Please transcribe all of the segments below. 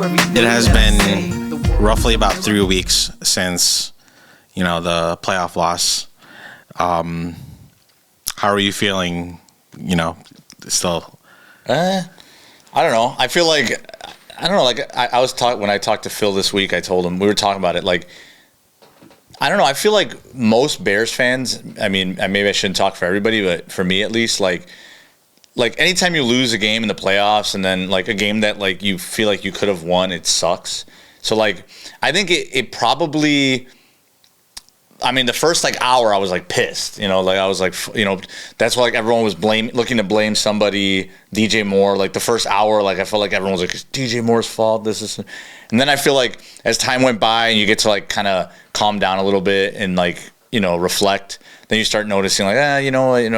It has been roughly about 3 weeks since, the playoff loss. How are you feeling, still? I don't know. I feel like, I don't know, like I was talking, when I talked to Phil this week, I told him, we were talking about it, like, I don't know. I feel like most Bears fans, I mean, maybe I shouldn't talk for everybody, but for me at least, like anytime you lose a game in the playoffs and then like a game that like you feel like you could have won, it sucks. So like, I think it probably, I mean, the first like hour I was like pissed, like I was like, that's why like everyone was looking to blame somebody, DJ Moore. Like the first hour, like I felt like everyone was like, it's DJ Moore's fault. And then I feel like as time went by and you get to like kind of calm down a little bit and like, reflect, then you start noticing like,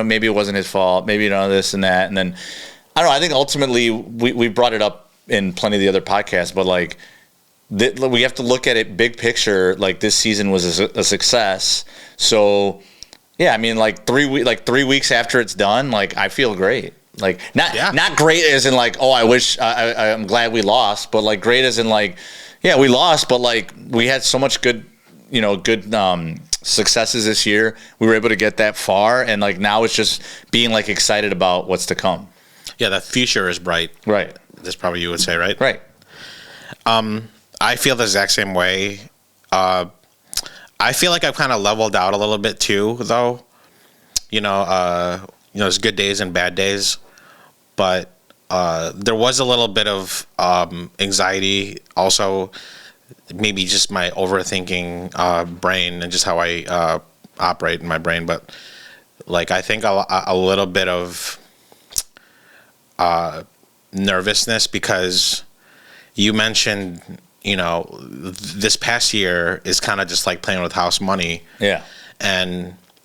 maybe it wasn't his fault. Maybe, this and that. And then I don't know. I think ultimately we brought it up in plenty of the other podcasts, but like, we have to look at it big picture. Like this season was a success. So yeah, I mean, like 3 weeks after it's done, like I feel great. Like not great as in like, oh, I wish I'm glad we lost, but like great as in like, yeah, we lost, but like we had so much good successes this year. We were able to get that far, and like now it's just being like excited about what's to come. Yeah, the future is bright. Right. That's probably you would say, right? Right. I feel the exact same way. I feel like I've kind of leveled out a little bit too, though. There's good days and bad days, but there was a little bit of anxiety. Also, maybe just my overthinking brain and just how I operate in my brain. But like, I think a little bit of nervousness because you mentioned. This past year is kind of just like playing with house money. Yeah.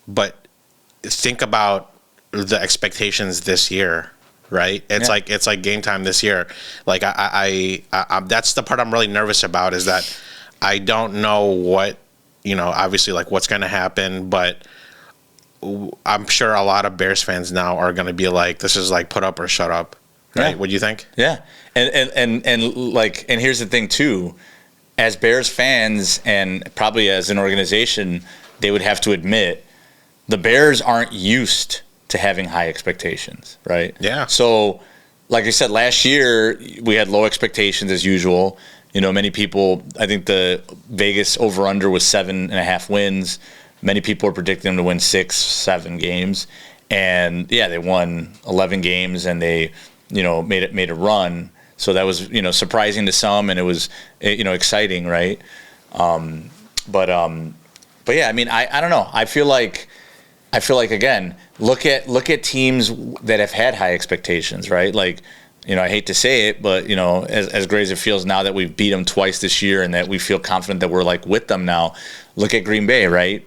But think about the expectations this year, right? It's like game time this year. Like I that's the part I'm really nervous about is that I don't know what, obviously like what's going to happen, but I'm sure a lot of Bears fans now are going to be like, this is like put up or shut up. Right? Yeah. What do you think? Yeah. And here's the thing too, as Bears fans and probably as an organization, they would have to admit the Bears aren't used to having high expectations, right? Yeah. So like I said, last year we had low expectations as usual. Many people, I think the Vegas over under was 7.5 wins. Many people were predicting them to win 6-7 games. And yeah, they won 11 games and they made a run. So that was, surprising to some, and it was, exciting, right? But yeah, I mean, I don't know. I feel like again, look at teams that have had high expectations, right? Like, I hate to say it, but as great as it feels now that we've beat them twice this year and that we feel confident that we're like with them now. Look at Green Bay, right?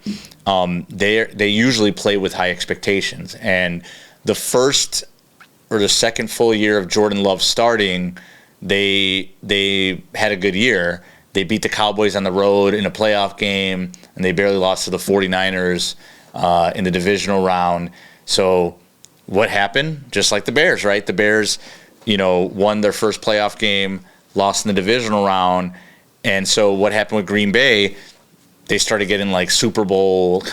They usually play with high expectations, and the first or the second full year of Jordan Love starting, they had a good year. They beat the Cowboys on the road in a playoff game, and they barely lost to the 49ers in the divisional round. So what happened? Just like the Bears, right? The Bears, won their first playoff game, lost in the divisional round. And so what happened with Green Bay, they started getting like Super Bowl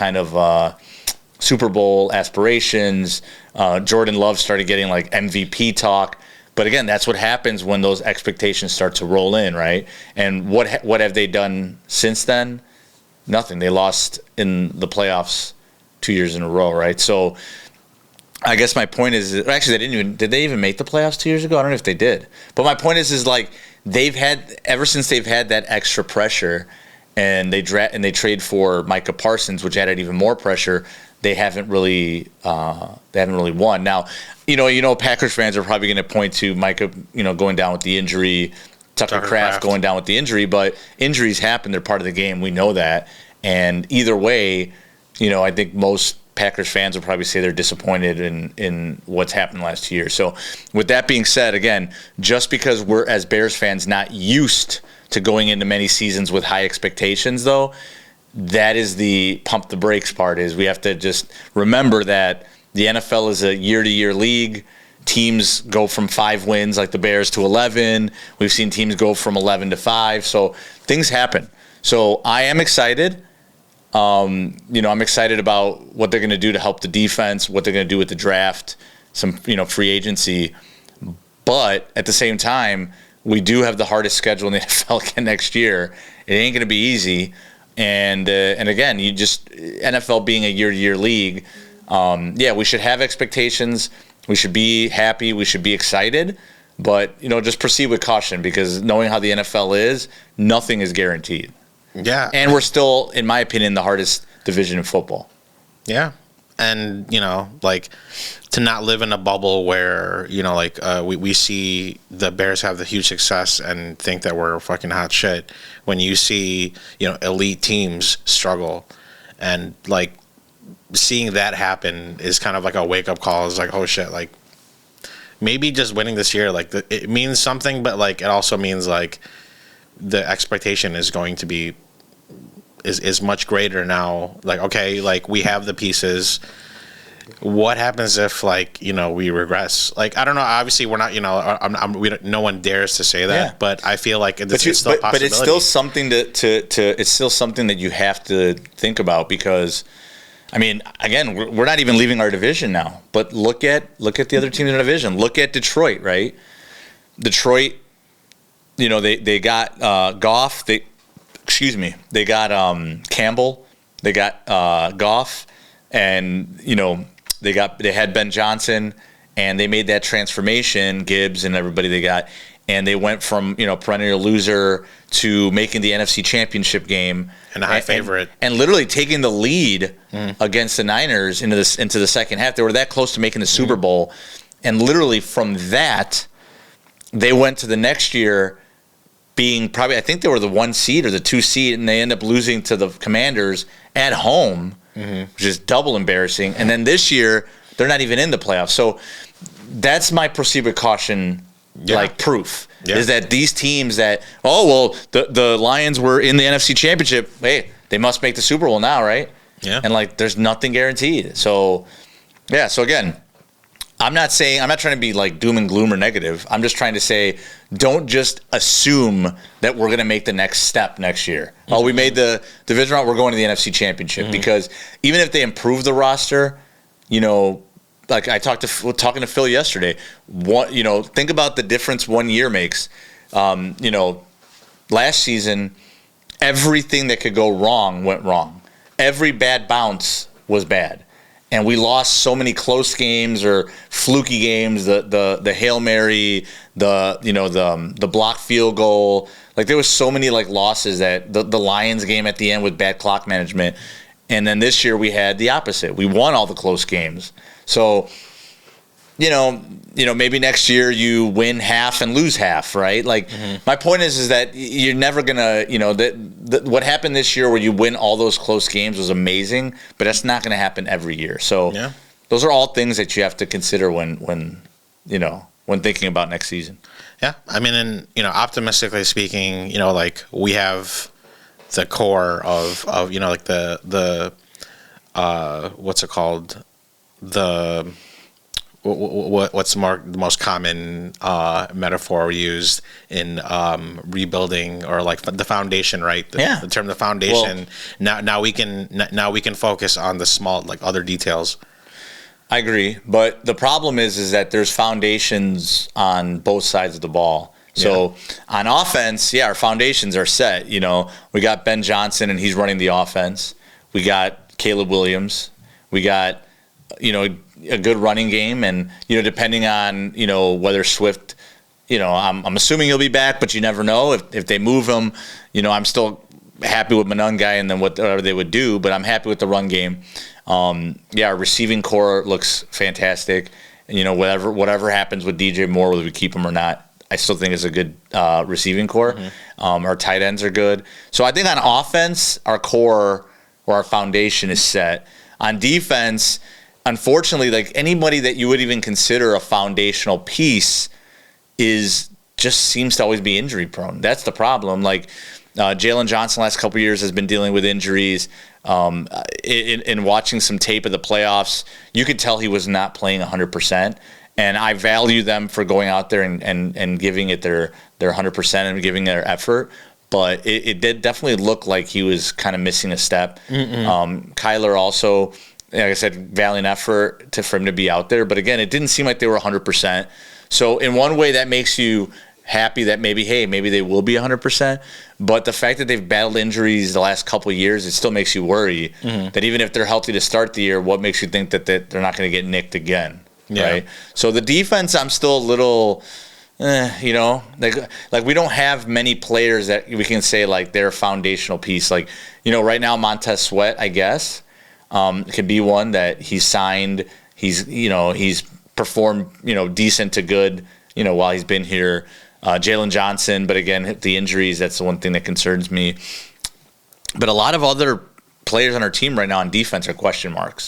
aspirations. Jordan Love started getting like MVP talk. But again, that's what happens when those expectations start to roll in, right? And what have they done since then? Nothing. They lost in the playoffs 2 years in a row, right? So I guess my point is, actually, did they even make the playoffs 2 years ago? I don't know if they did. But my point is like ever since they've had that extra pressure, and they trade for Micah Parsons, which added even more pressure. They haven't really won. Now, Packers fans are probably going to point to Micah, going down with the injury, Tucker Kraft going down with the injury, but injuries happen. They're part of the game. We know that. And either way, I think most Packers fans will probably say they're disappointed in what's happened the last 2 years. So with that being said, again, just because we're as Bears fans not used to going into many seasons with high expectations, though, that is the pump the brakes part. Is we have to just remember that the NFL is a year-to-year league. teams go from 5 wins like the Bears to 11. We've seen teams go from 11 to 5. So things happen. So I am excited. I'm excited about what they're going to do to help the defense, what they're going to do with the draft, some, free agency. But at the same time, we do have the hardest schedule in the NFL again next year. It ain't going to be easy. And again, NFL being a year-to-year league, we should have expectations. We should be happy. We should be excited. But, just proceed with caution, because knowing how the NFL is, nothing is guaranteed. Yeah. And we're still, in my opinion, the hardest division in football. Yeah. And, to not live in a bubble where, we see the Bears have the huge success and think that we're fucking hot shit, when you see, elite teams struggle, and, seeing that happen is kind of like a wake-up call. It's like, oh, shit, maybe just winning this year, it means something, but, it also means, the expectation is going to be is much greater now. We have the pieces. What happens if we regress? I don't know. Obviously, we're not. No one dares to say that. Yeah. But I feel like it's still a possibility. But it's still something it's still something that you have to think about, because, again, we're not even leaving our division now. But look at the other teams in the division. Look at Detroit, right? Detroit. They got Goff. They got Campbell. They got Goff, and they had Ben Johnson, and they made that transformation. Gibbs and everybody they got, and they went from perennial loser to making the NFC Championship game and a high favorite, and literally taking the lead against the Niners into the second half. They were that close to making the Super Bowl, and literally from that, they went to the next year being probably, I think they were the 1 seed or the 2 seed, and they end up losing to the Commanders at home, which is double embarrassing. And then this year, they're not even in the playoffs. So that's my proceed with caution, proof, is that these teams that, the Lions were in the NFC Championship, hey, they must make the Super Bowl now, right? Yeah. And, there's nothing guaranteed. So, so again, I'm not trying to be doom and gloom or negative. I'm just trying to say, don't just assume that we're going to make the next step next year. Mm-hmm. Oh, we made the division round, we're going to the NFC Championship. Because even if they improve the roster, I talking to Phil yesterday, think about the difference 1 year makes. Last season, everything that could go wrong went wrong. Every bad bounce was bad. And we lost so many close games or fluky games. The Hail Mary, the blocked field goal. There was so many losses, that the Lions game at the end with bad clock management. And then this year we had the opposite. We won all the close games. So, maybe next year you win half and lose half, right? My point is that you're never gonna, what happened this year where you win all those close games was amazing, but that's not gonna happen every year. So those are all things that you have to consider when thinking about next season. Yeah, and optimistically speaking, we have the core of the what's it called, what's the most common metaphor used in rebuilding, or the foundation, right? The term the foundation. Well, now we can focus on the small other details. I agree, but the problem is that there's foundations on both sides of the ball. So on offense, our foundations are set. We got Ben Johnson, and he's running the offense. We got Caleb Williams. We got a good running game, and depending on whether Swift, I'm assuming he'll be back, but you never know if they move him. I'm still happy with Monangai and then whatever they would do, but I'm happy with the run game. Our receiving core looks fantastic. And, whatever happens with DJ Moore, whether we keep him or not, I still think it's a good receiving core. Our tight ends are good. So I think on offense, our core or our foundation is set. On defense, unfortunately, anybody that you would even consider a foundational piece seems to always be injury prone. That's the problem. Jalen Johnson last couple of years has been dealing with injuries. In watching some tape of the playoffs, you could tell he was not playing 100%. and I value them for going out there and giving it their 100% and giving their effort. But it did definitely look like he was kind of missing a step. Kyler also, like I said, valiant effort for him to be out there. But again, it didn't seem like they were 100%. So in one way, that makes you happy that maybe they will be 100%. But the fact that they've battled injuries the last couple of years, it still makes you worry that even if they're healthy to start the year, what makes you think that they're not going to get nicked again, right? So the defense, I'm still a little, like we don't have many players that we can say like they're a foundational piece. Like, right now Montez Sweat, I guess, could be one that he's signed. He's performed, decent to good, while he's been here. Jalen Johnson, but again, the injuries, that's the one thing that concerns me. But a lot of other players on our team right now on defense are question marks.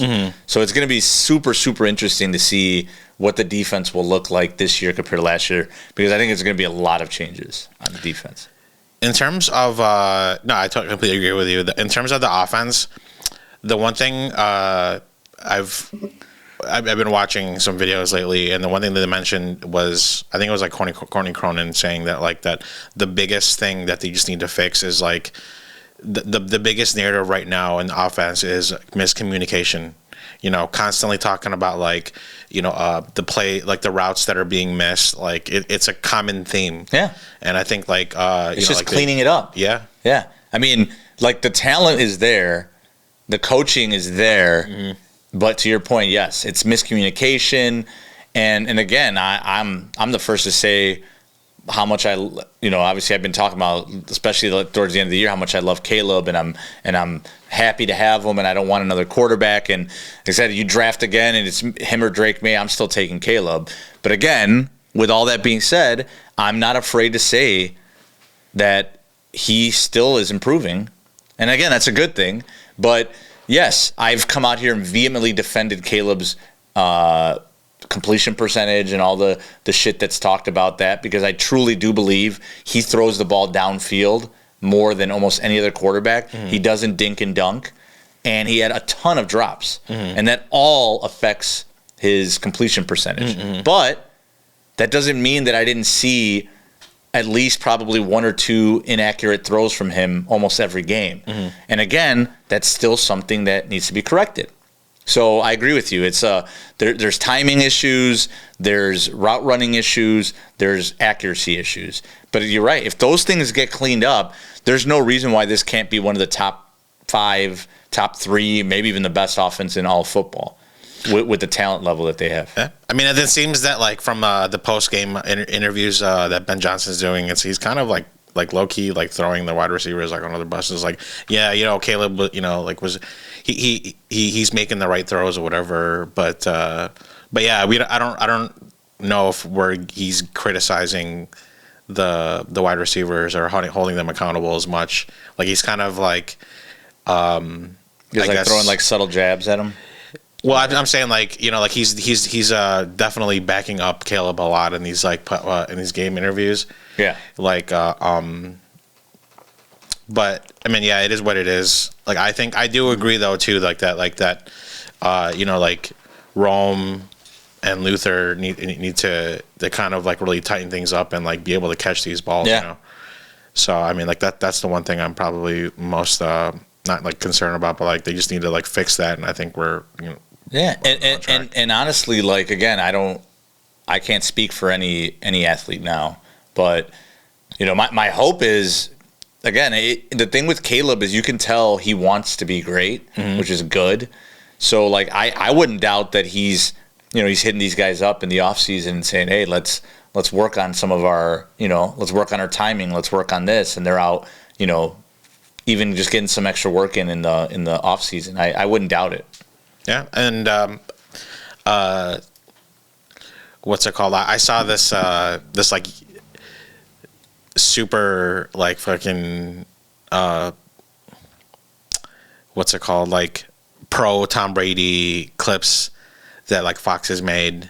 So it's going to be super, super interesting to see what the defense will look like this year compared to last year, because I think it's going to be a lot of changes on the defense. In terms of I completely agree with you. In terms of the offense, the one thing I've been watching some videos lately, and the one thing that they mentioned was, I think it was like Courtney Cronin saying that the biggest thing that they just need to fix is like the biggest narrative right now in the offense is miscommunication. Constantly talking about like, the play, like the routes that are being missed. Like it's a common theme. Yeah. And I think like it's just like cleaning it up. Yeah. Yeah. I mean, like the talent is there, the coaching is there. But to your point, yes, it's miscommunication, and again, I'm the first to say how much obviously I've been talking about, especially towards the end of the year, how much I love Caleb, and I'm happy to have him, and I don't want another quarterback. And like I said, you draft again, and it's him or Drake May, I'm still taking Caleb. But again, with all that being said, I'm not afraid to say that he still is improving, and again, that's a good thing, but. Yes, I've come out here and vehemently defended Caleb's completion percentage and all the shit that's talked about that, because I truly do believe he throws the ball downfield more than almost any other quarterback. He doesn't dink and dunk, and he had a ton of drops, and that all affects his completion percentage. But that doesn't mean that I didn't see at least probably one or two inaccurate throws from him almost every game. And again, that's still something that needs to be corrected. So I agree with you. It's there's timing issues, there's route running issues, there's accuracy issues. But you're right. If those things get cleaned up, there's no reason why this can't be one of the top 5, top 3, maybe even the best offense in all of football. With the talent level that they have. Yeah. I mean, it seems that like from the post-game interviews that Ben Johnson's doing, he's kind of like low-key like throwing the wide receivers like on other buses. Like, yeah, Caleb, like was he's making the right throws or whatever. But yeah, I don't know if he's criticizing the wide receivers or holding them accountable as much. Like he's kind of like throwing like subtle jabs at them. Well, I'm saying like like he's definitely backing up Caleb a lot in these like in these game interviews. Yeah. Like but I mean, yeah, it is what it is. Like I do agree though too, like that like Rome and Luther need to kind of like really tighten things up and like be able to catch these balls. Yeah. So I mean, like that's the one thing I'm probably most not like concerned about, but like they just need to like fix that, and I think we're Yeah, and honestly, like again, I can't speak for any athlete now, but my hope is, again, the thing with Caleb is you can tell he wants to be great, which is good. So like I wouldn't doubt that he's hitting these guys up in the offseason and saying, hey, let's work on some of our let's work on our timing, let's work on this, and they're out even just getting some extra work in the offseason. I wouldn't doubt it. Yeah, and what's it called? I saw this this like super like fucking what's it called? Like pro Tom Brady clips that like Fox has made.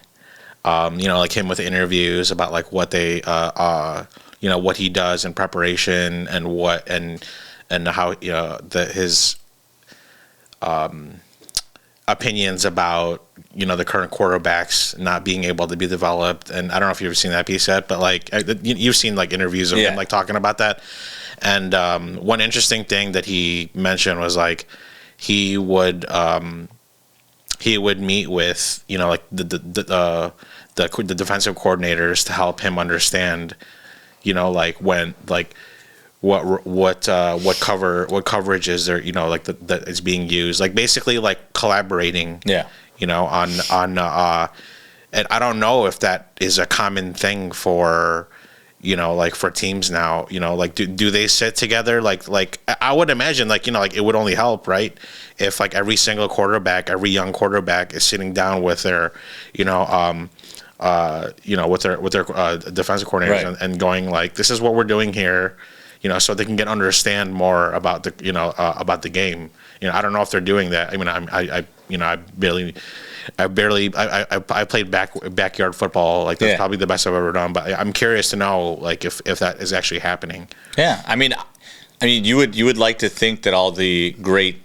Like him with interviews about like what they what he does in preparation and how his opinions about the current quarterbacks not being able to be developed. And I don't know if you've ever seen that piece yet, but like you've seen like interviews of him like talking about that. And one interesting thing that he mentioned was like he would meet with like the defensive coordinators to help him understand like when like what coverage is there like that is being used, like basically like collaborating on and I don't know if that is a common thing for like for teams now, like do they sit together like I would imagine like like it would only help, right, if like every single quarterback, every young quarterback is sitting down with their with their defensive coordinators, right, and going like, this is what we're doing here, so they can understand more about the about the game. I don't know if they're doing that. I mean, I played backyard football. Like that's probably the best I've ever done. But I'm curious to know like if that is actually happening. Yeah, I mean, you would like to think that all the great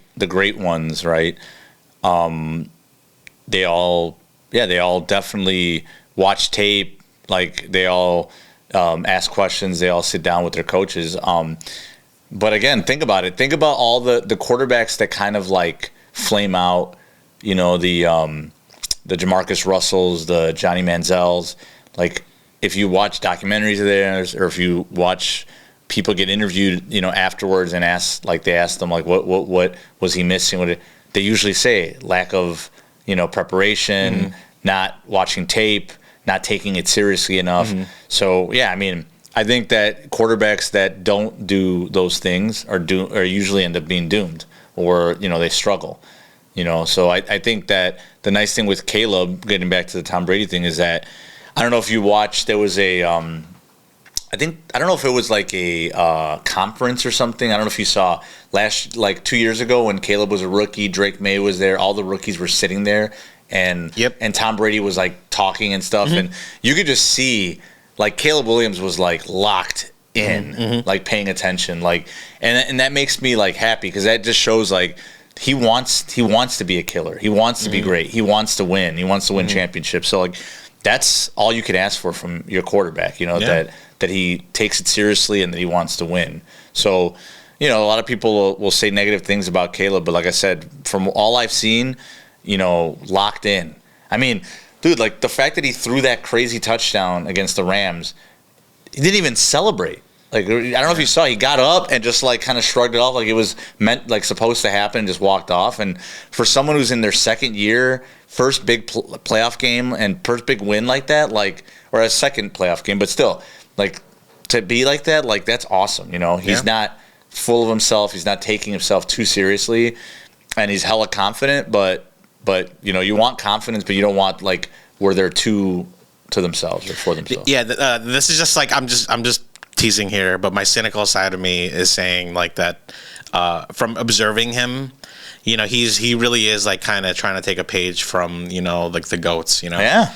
ones, right? They all definitely watch tape. Like they all ask questions. They all sit down with their coaches. But again, think about it. Think about all the quarterbacks that kind of like flame out. The Jamarcus Russells, the Johnny Manziels. Like if you watch documentaries of theirs, or if you watch people get interviewed, afterwards and they ask them like, what was he missing? They usually say lack of preparation, not watching tape, not taking it seriously enough. So yeah, I mean, I think that quarterbacks that don't do those things are usually end up being doomed, or they struggle. So I think that the nice thing with Caleb, getting back to the Tom Brady thing, is that I don't know if you watched, there was a I don't know if it was like a conference or something. I don't know if you saw 2 years ago when Caleb was a rookie, Drake May was there, all the rookies were sitting there, and Tom Brady was like talking and stuff, and you could just see like Caleb Williams was like locked in, like paying attention, like, and that makes me like happy, because that just shows like he wants to be a killer, he wants to be great, he wants to win, championships. So like that's all you can ask for from your quarterback, that he takes it seriously and that he wants to win. So, a lot of people will say negative things about Caleb, but like I said, from all I've seen, locked in. I mean, dude, like the fact that he threw that crazy touchdown against the Rams, he didn't even celebrate. Like, I don't know if you saw, he got up and just like kind of shrugged it off like it was supposed to happen, and just walked off. And for someone who's in their second year, first big playoff game and first big win like that, like, or a second playoff game, but still, like, to be like that, like, that's awesome. He's not full of himself. He's not taking himself too seriously, and he's hella confident. But you want confidence, but you don't want like where they're too to themselves or for themselves. Yeah, this is just like I'm just teasing here, but my cynical side of me is saying like that from observing him. He really is like kind of trying to take a page from like the GOATs, the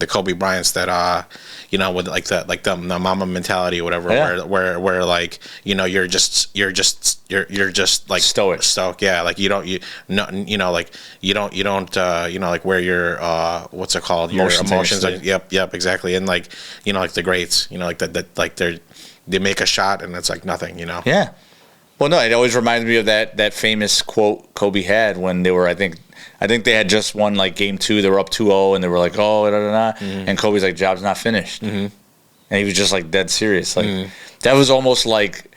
Kobe Bryants that with like the mama mentality or whatever, where like you're just like stoic, like you don't like where your what's it called, your emotions are, yep exactly. And like like the greats, like that like they make a shot and it's like nothing, yeah. Well, no, it always reminds me of that famous quote Kobe had when they were, I think they had just won like game 2. They were up 2-0 and they were like, oh, da, da, da. And Kobe's like, job's not finished. And he was just like dead serious. Like that was almost like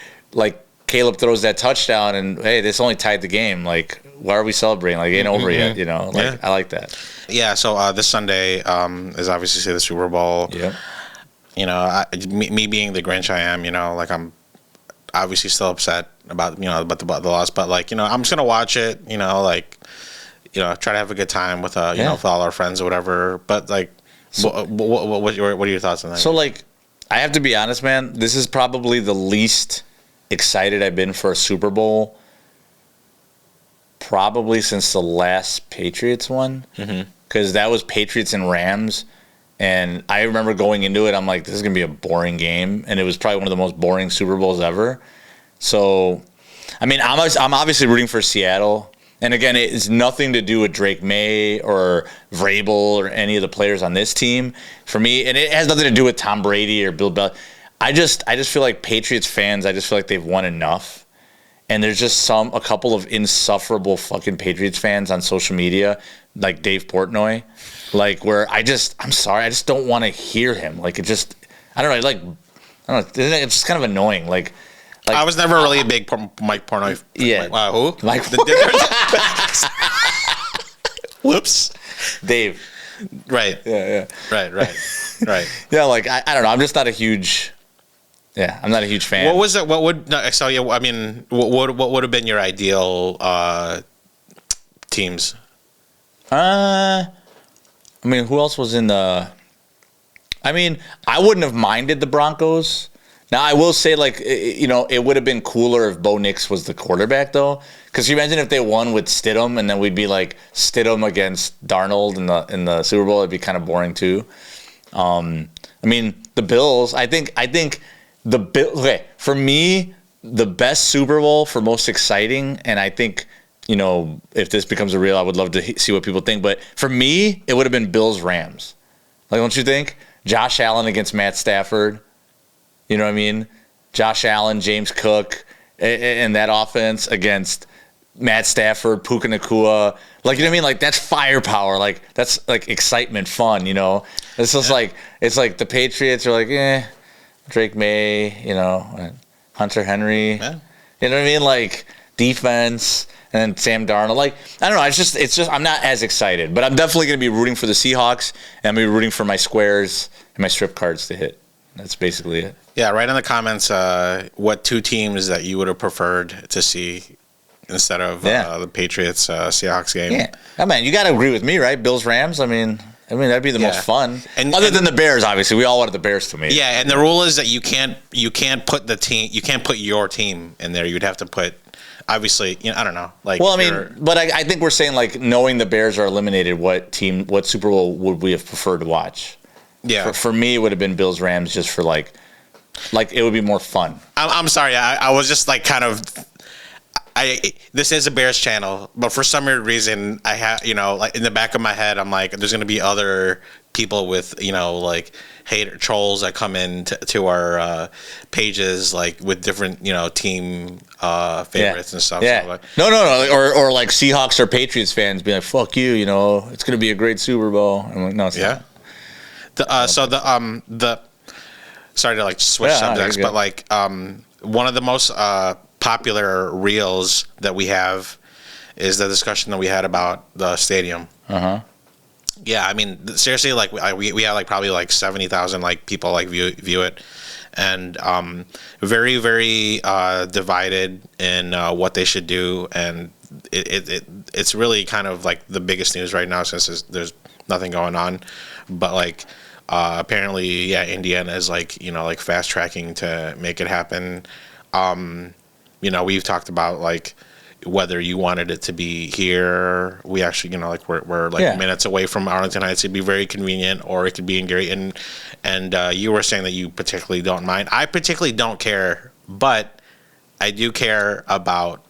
Caleb throws that touchdown and, hey, this only tied the game. Like, why are we celebrating? Like, it ain't over yet, Like, I like that. Yeah, so this Sunday is obviously the Super Bowl. Yeah. Me being the Grinch I am, like I'm obviously still upset about about the loss, but like I'm just gonna watch it, like try to have a good time with with all our friends or whatever. But like, what are your thoughts on that? So like, I have to be honest, man. This is probably the least excited I've been for a Super Bowl probably since the last Patriots one, because that was Patriots and Rams. And I remember going into it, I'm like, this is going to be a boring game. And it was probably one of the most boring Super Bowls ever. So, I mean, I'm obviously rooting for Seattle. And again, it is nothing to do with Drake May or Vrabel or any of the players on this team. For me, and it has nothing to do with Tom Brady or Bill Belichick. I just feel like Patriots fans, I just feel like they've won enough. And there's just a couple of insufferable fucking Patriots fans on social media, like Dave Portnoy, like where I'm sorry, I just don't want to hear him. Like I don't know, it's just kind of annoying. Like I was never really a big Mike Portnoy. Yeah. Who? Mike. Whoops. Dave. Right. Yeah. Right. Yeah. Like I don't know. I'm just not a huge. Yeah, I'm not a huge fan. What was it? What would? No, so yeah. I mean, what would have been your ideal teams? I mean, who else was in the? I mean, I wouldn't have minded the Broncos. Now, I will say, like, it would have been cooler if Bo Nix was the quarterback, though. Because you imagine if they won with Stidham, and then we'd be like Stidham against Darnold in the Super Bowl. It'd be kind of boring too. I mean, the Bills. I think the Bill. Okay, for me, the best Super Bowl for most exciting, and I think if this becomes a real, I would love to see what people think. But for me, it would have been Bills Rams. Like, don't you think? Josh Allen against Matt Stafford. You know what I mean? Josh Allen, James Cook, and that offense against Matt Stafford, Puka Nacua. Like, you know what I mean? Like, that's firepower. Like, that's, like, excitement, fun, It's just like, it's like the Patriots are like, Drake May, Hunter Henry. Yeah. You know what I mean? Like, defense, and then Sam Darnold. Like, I don't know. It's just I'm not as excited. But I'm definitely going to be rooting for the Seahawks, and I'm going to be rooting for my squares and my strip cards to hit. That's basically it. Yeah, write in the comments what two teams that you would have preferred to see instead of the Patriots Seahawks game. Yeah, oh, man, you got to agree with me, right? Bills Rams. I mean that'd be the most fun. And other than the Bears, obviously, we all wanted the Bears to meet. Yeah, and the rule is that you can't put your team in there. You'd have to put. Obviously, I don't know. Like, well, I mean, but I think we're saying, like, knowing the Bears are eliminated, what Super Bowl would we have preferred to watch? Yeah, for me, it would have been Bills Rams, just for like it would be more fun. I'm sorry, I was just like kind of. This is a Bears channel, but for some weird reason, I have like in the back of my head, I'm like, there's going to be other people with like hater trolls that come in to our pages, like with different team favorites and stuff. Yeah. So, like, no, or like Seahawks or Patriots fans being like, "Fuck you," it's going to be a great Super Bowl. I'm like, no, it's not. Sorry to like switch subjects, but like one of the most popular reels that we have is the discussion that we had about the stadium. Yeah, I mean, seriously, like we had like probably like 70,000 like people like view it, and very very divided in what they should do, and it's really kind of like the biggest news right now since there's nothing going on, but like. Apparently, Indiana is like like fast tracking to make it happen. We've talked about like whether you wanted it to be here. We actually, like we're like minutes away from Arlington Heights. It'd be very convenient, or it could be in Gary. And you were saying that you particularly don't mind. I particularly don't care, but I do care about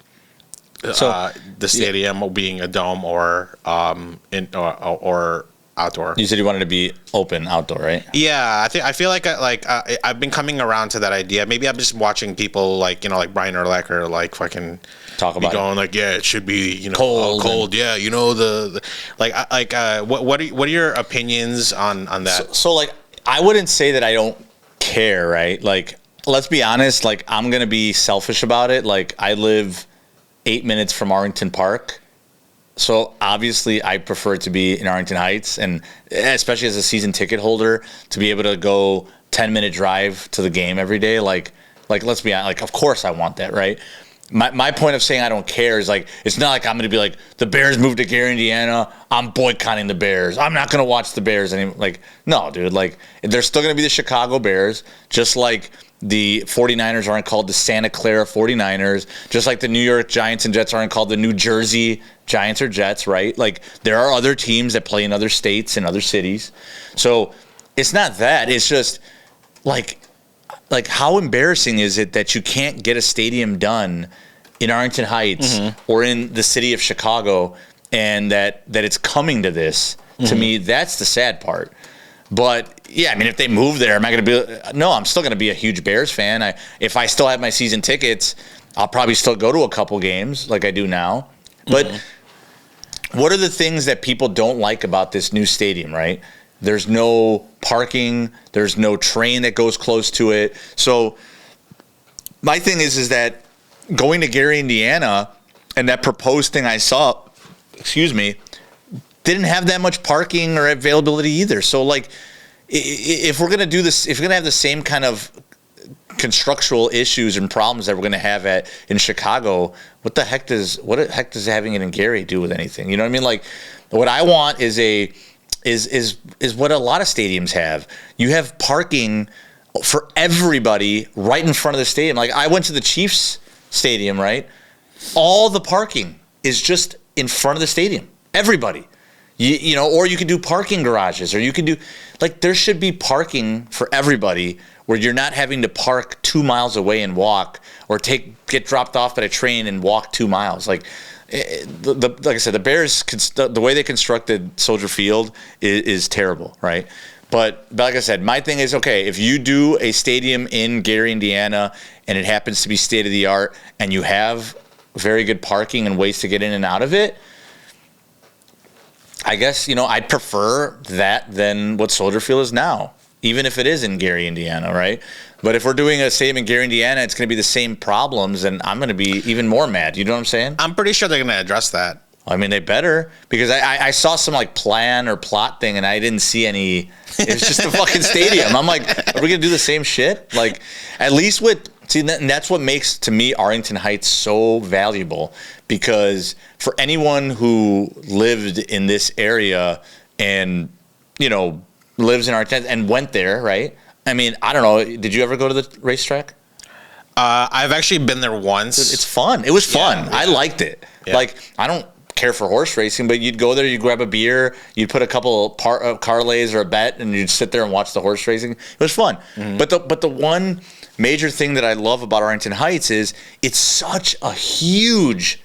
the stadium being a dome or outdoor. You said you wanted to be open outdoor, right? Yeah, I feel like I've been coming around to that idea. Maybe I'm just watching people like like Brian Urlacher like fucking talk about going like it should be cold. Yeah, the what are your opinions on that? So like I wouldn't say that I don't care, right? Like let's be honest. Like I'm gonna be selfish about it. Like I live 8 minutes from Arlington Park. So obviously, I prefer it to be in Arlington Heights, and especially as a season ticket holder, to be able to go 10-minute drive to the game every day. Like let's be honest. Like, of course, I want that, right? My point of saying I don't care is like it's not like I'm going to be like the Bears moved to Gary, Indiana. I'm boycotting the Bears. I'm not going to watch the Bears anymore. Like, no, dude. Like, they're still going to be the Chicago Bears, just like the 49ers aren't called the Santa Clara 49ers, just like the New York Giants and Jets aren't called the New Jersey Giants or Jets, right? Like, there are other teams that play in other states and other cities. So it's not that. It's just like how embarrassing is it that you can't get a stadium done in Arlington Heights or in the city of Chicago, and that it's coming to this. To me, that's the sad part. But yeah, I mean, if they move there, am I going to be? No, I'm still going to be a huge Bears fan. If I still have my season tickets, I'll probably still go to a couple games like I do now. But what are the things that people don't like about this new stadium, right? There's no parking. There's no train that goes close to it. So my thing is that going to Gary, Indiana, and that proposed thing I saw, didn't have that much parking or availability either. So, like, if we're going to do this, if we're going to have the same kind of constructural issues and problems that we're going to have in Chicago, what the heck does having it in Gary do with anything? You know what I mean? Like, what I want is what a lot of stadiums have. You have parking for everybody right in front of the stadium. Like, I went to the Chiefs stadium, right? All the parking is just in front of the stadium. Everybody. You know, or you could do parking garages, or you could do, like, there should be parking for everybody where you're not having to park 2 miles away and walk, or get dropped off at a train and walk 2 miles. Like, like I said, the Bears, the way they constructed Soldier Field is terrible, right? But like I said, my thing is, okay, if you do a stadium in Gary, Indiana, and it happens to be state of the art, and you have very good parking and ways to get in and out of it, I guess, you know, I'd prefer that than what Soldier Field is now, even if it is in Gary, Indiana, right? But if we're doing a stadium in Gary, Indiana, it's going to be the same problems, and I'm going to be even more mad. You know what I'm saying? I'm pretty sure they're going to address that. I mean, they better, because I saw some, like, plan or plot thing, and I didn't see any. It was just a fucking stadium. I'm like, are we going to do the same shit? Like, at least and that's what makes, to me, Arlington Heights so valuable, because for anyone who lived in this area and, you know, lives in Arlington and went there, right? I mean, I don't know. Did you ever go to the racetrack? I've actually been there once. It's fun. It was fun. Yeah. I liked it. Yeah. Like, I don't care for horse racing, but you'd go there, you'd grab a beer, you'd put a couple parlays or a bet, and you'd sit there and watch the horse racing. It was fun. But the one major thing that I love about Arlington Heights is it's such a huge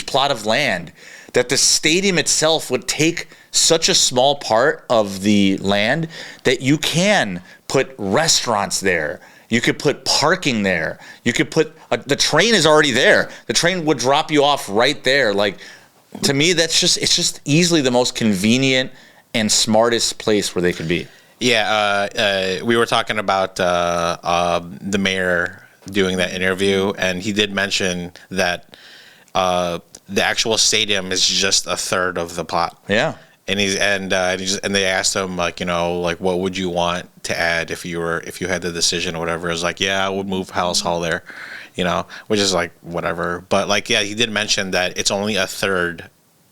plot of land that the stadium itself would take such a small part of the land that you can put restaurants there. You could put parking there. You could put the train is already there. The train would drop you off right there. Like, to me, it's just easily the most convenient and smartest place where they could be. Yeah, we were talking about the mayor doing that interview, and he did mention that the actual stadium is just a third of the plot. Yeah. And they asked him, like, you know, like, what would you want to add if you had the decision or whatever. It was like, yeah, I would move Hallis Hall there, you know, which is like whatever. But, like, yeah, he did mention that it's only a third.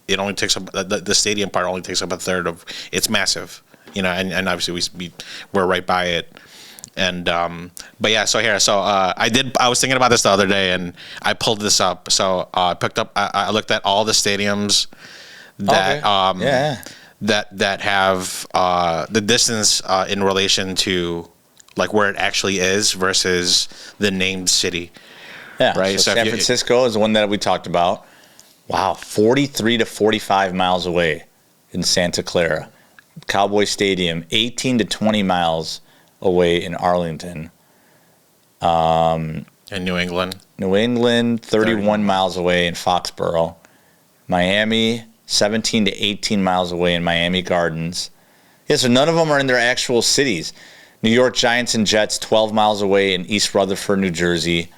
It only takes up the stadium part only takes up a third of. It's massive, you know, and obviously we're right by it. And but yeah, I was thinking about this the other day, and I pulled this up. So I looked at all the stadiums that that have the distance in relation to, like, where it actually is versus the named city. Yeah, right. So San Francisco is the one that we talked about. Wow, 43 to 45 miles away in Santa Clara. Cowboy Stadium, 18 to 20 miles away in Arlington. In New England. New England, 31 miles away in Foxborough. Miami, 17 to 18 miles away in Miami Gardens. Yeah, so none of them are in their actual cities. New York Giants and Jets, 12 miles away in East Rutherford, New Jersey.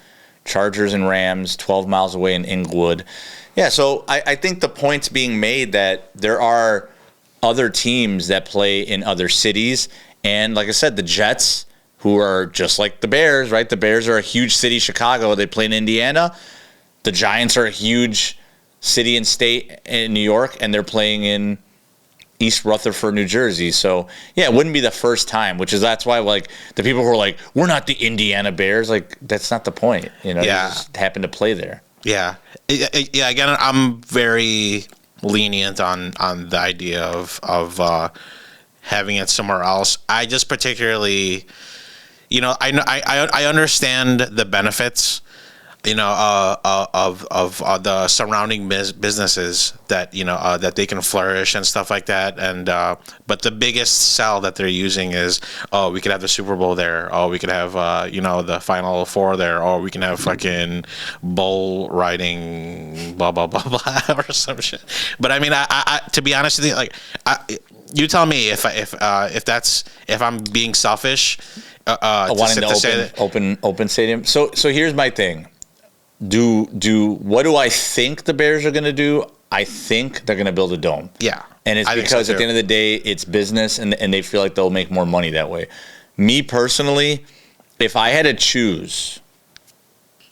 Chargers and Rams, 12 miles away in Inglewood. Yeah, so I think the point's being made that there are other teams that play in other cities. And like I said, the Jets, who are just like the Bears, right? The Bears are a huge city, Chicago. They play in Indiana. The Giants are a huge city and state in New York, and they're playing in East Rutherford, New Jersey. So, yeah, it wouldn't be the first time, that's why, like, the people who are like, we're not the Indiana Bears, like, that's not the point. You know, yeah. They just happen to play there. Yeah. Yeah, again, I'm very lenient on the idea of having it somewhere else. I just particularly, you know, I understand the benefits of the surrounding businesses that that they can flourish and stuff like that. And but the biggest sell that they're using is, oh, we could have the Super Bowl there. Oh, we could have the Final Four there. Oh, we can have fucking bull riding, blah blah blah blah, or some shit. But I mean, I to be honest with you, like, you tell me if I'm being selfish. Wanting to open stadium. So here's my thing. What do I think the Bears are going to do? I think they're going to build a dome. Yeah. And it's because at the end of the day, it's business, and they feel like they'll make more money that way. Me personally, if I had to choose,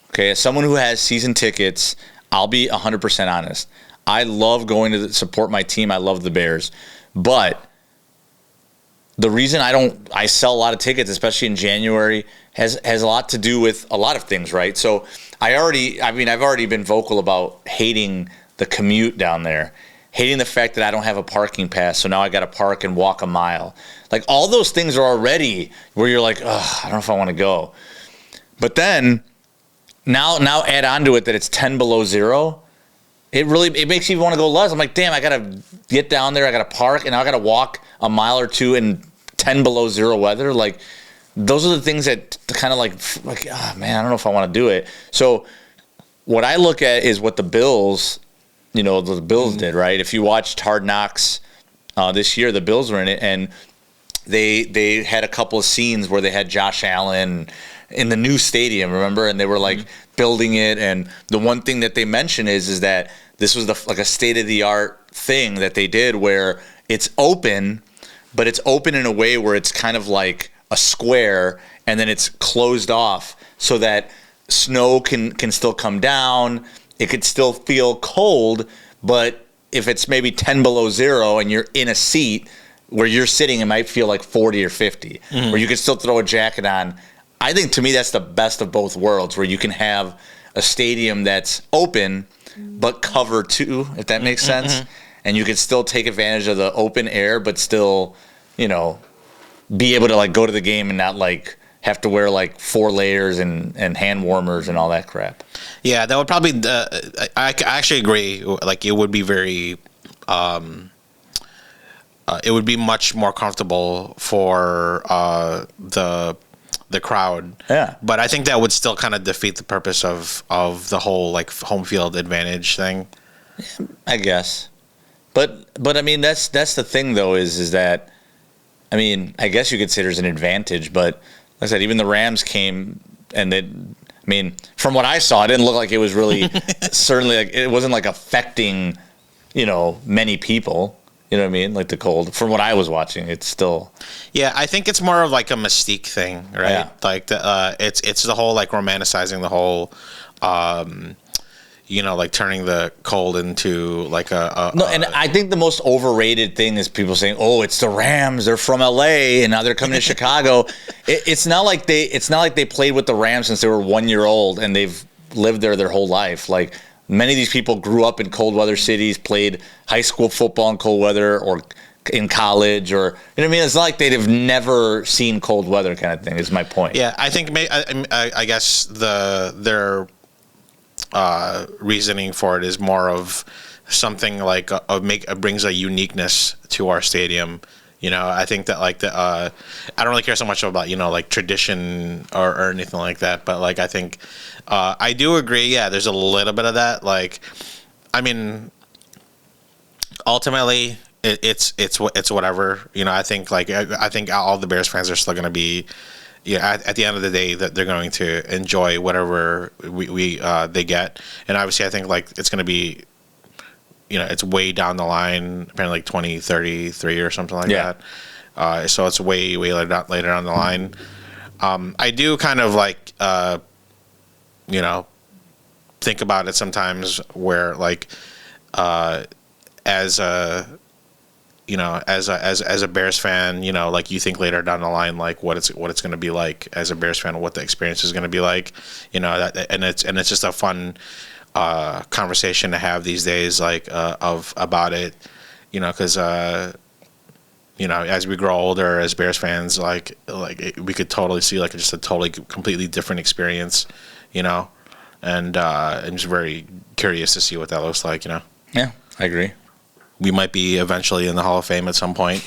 okay, as someone who has season tickets, I'll be 100% honest. I love going to support my team. I love the Bears. But the reason I sell a lot of tickets, especially in January, has a lot to do with a lot of things, right? So I've already been vocal about hating the commute down there, hating the fact that I don't have a parking pass, so now I got to park and walk a mile. Like, all those things are already where you're like, ugh, I don't know if I want to go. But then now add on to it that it's 10 below zero. It makes you want to go less. I'm like, damn, I got to get down there, I got to park, and now I got to walk a mile or two in 10 below zero weather. Like, those are the things that kind of like, oh man, I don't know if I want to do it. So what I look at is what the Bills, the Bills did, right? If you watched Hard Knocks this year, the Bills were in it, and they had a couple of scenes where they had Josh Allen in the new stadium, remember? And they were like building it. And the one thing that they mentioned is that this was like a state-of-the-art thing that they did where it's open, but it's open in a way where it's kind of like a square, and then it's closed off so that snow can still come down. It could still feel cold, but if it's maybe 10 below zero and you're in a seat where you're sitting, it might feel like 40 or 50, where you can still throw a jacket on. I think, to me, that's the best of both worlds, where you can have a stadium that's open but covered too, if that makes sense. And you can still take advantage of the open air, but still, be able to like go to the game and not like have to wear like 4 layers and hand warmers and all that crap. Yeah, that would probably. I actually agree. Like, it would be very. It would be much more comfortable for the crowd. Yeah. But I think that would still kind of defeat the purpose of the whole like home field advantage thing. I guess. But I mean, that's the thing though, is that, I mean, I guess you could say there's an advantage, but like I said, even the Rams came and from what I saw, it didn't look like it was really certainly like it wasn't like affecting, many people. You know what I mean? Like the cold. From what I was watching, it's still. Yeah, I think it's more of like a mystique thing, right? Yeah. Like it's the whole like romanticizing the whole, like turning the cold into like a. No, and I think the most overrated thing is people saying, "Oh, it's the Rams. They're from LA, and now they're coming to Chicago." It's not like they played with the Rams since they were 1 year old and they've lived there their whole life. Like, many of these people grew up in cold weather cities, played high school football in cold weather or in college, or, you know what I mean? It's not like they'd have never seen cold weather kind of thing, is my point. Yeah, I think I guess their reasoning for it is more of something like brings a uniqueness to our stadium. I think that like I don't really care so much about like tradition or anything like that, but like I think I do agree. Yeah, there's a little bit of that. Like, I mean, ultimately it's whatever. I think I think all the Bears fans are still going to be. Yeah, at the end of the day, that they're going to enjoy whatever they get, and obviously I think like it's going to be. It's way down the line, apparently like 2033 or something like that. So it's way later down the line. I do kind of like, think about it sometimes where like, as a Bears fan, like you think later down the line, like what it's going to be like as a Bears fan, what the experience is going to be like, and it's just a fun conversation to have these days, like about it, because as we grow older as Bears fans, we could totally see like just a totally completely different experience, and I'm just very curious to see what that looks like. Yeah, I agree. We might be eventually in the Hall of Fame at some point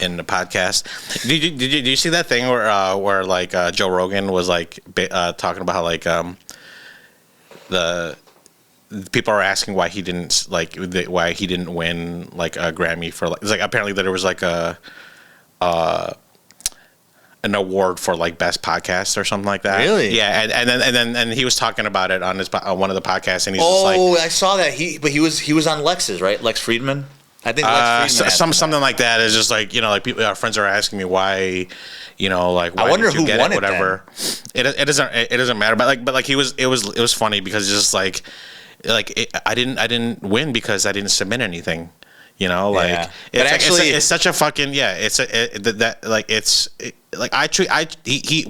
in the podcast. Did you see that thing where like Joe Rogan was like talking about how like the people are asking why he didn't win like a Grammy for like, it's like apparently that there was like an award for like best podcast or something like that. Really? Yeah, and then he was talking about it on one of the podcasts, and he's just like, I saw that he was on Lex's, right? Lex Friedman. I think Lex Friedman something like that. Is just like, like people, our friends are asking me why, like why I wonder did you who get won it, it whatever. It doesn't matter. But like it was funny because it's just like I didn't win because I didn't submit anything. Yeah. It's actually, it's such a fucking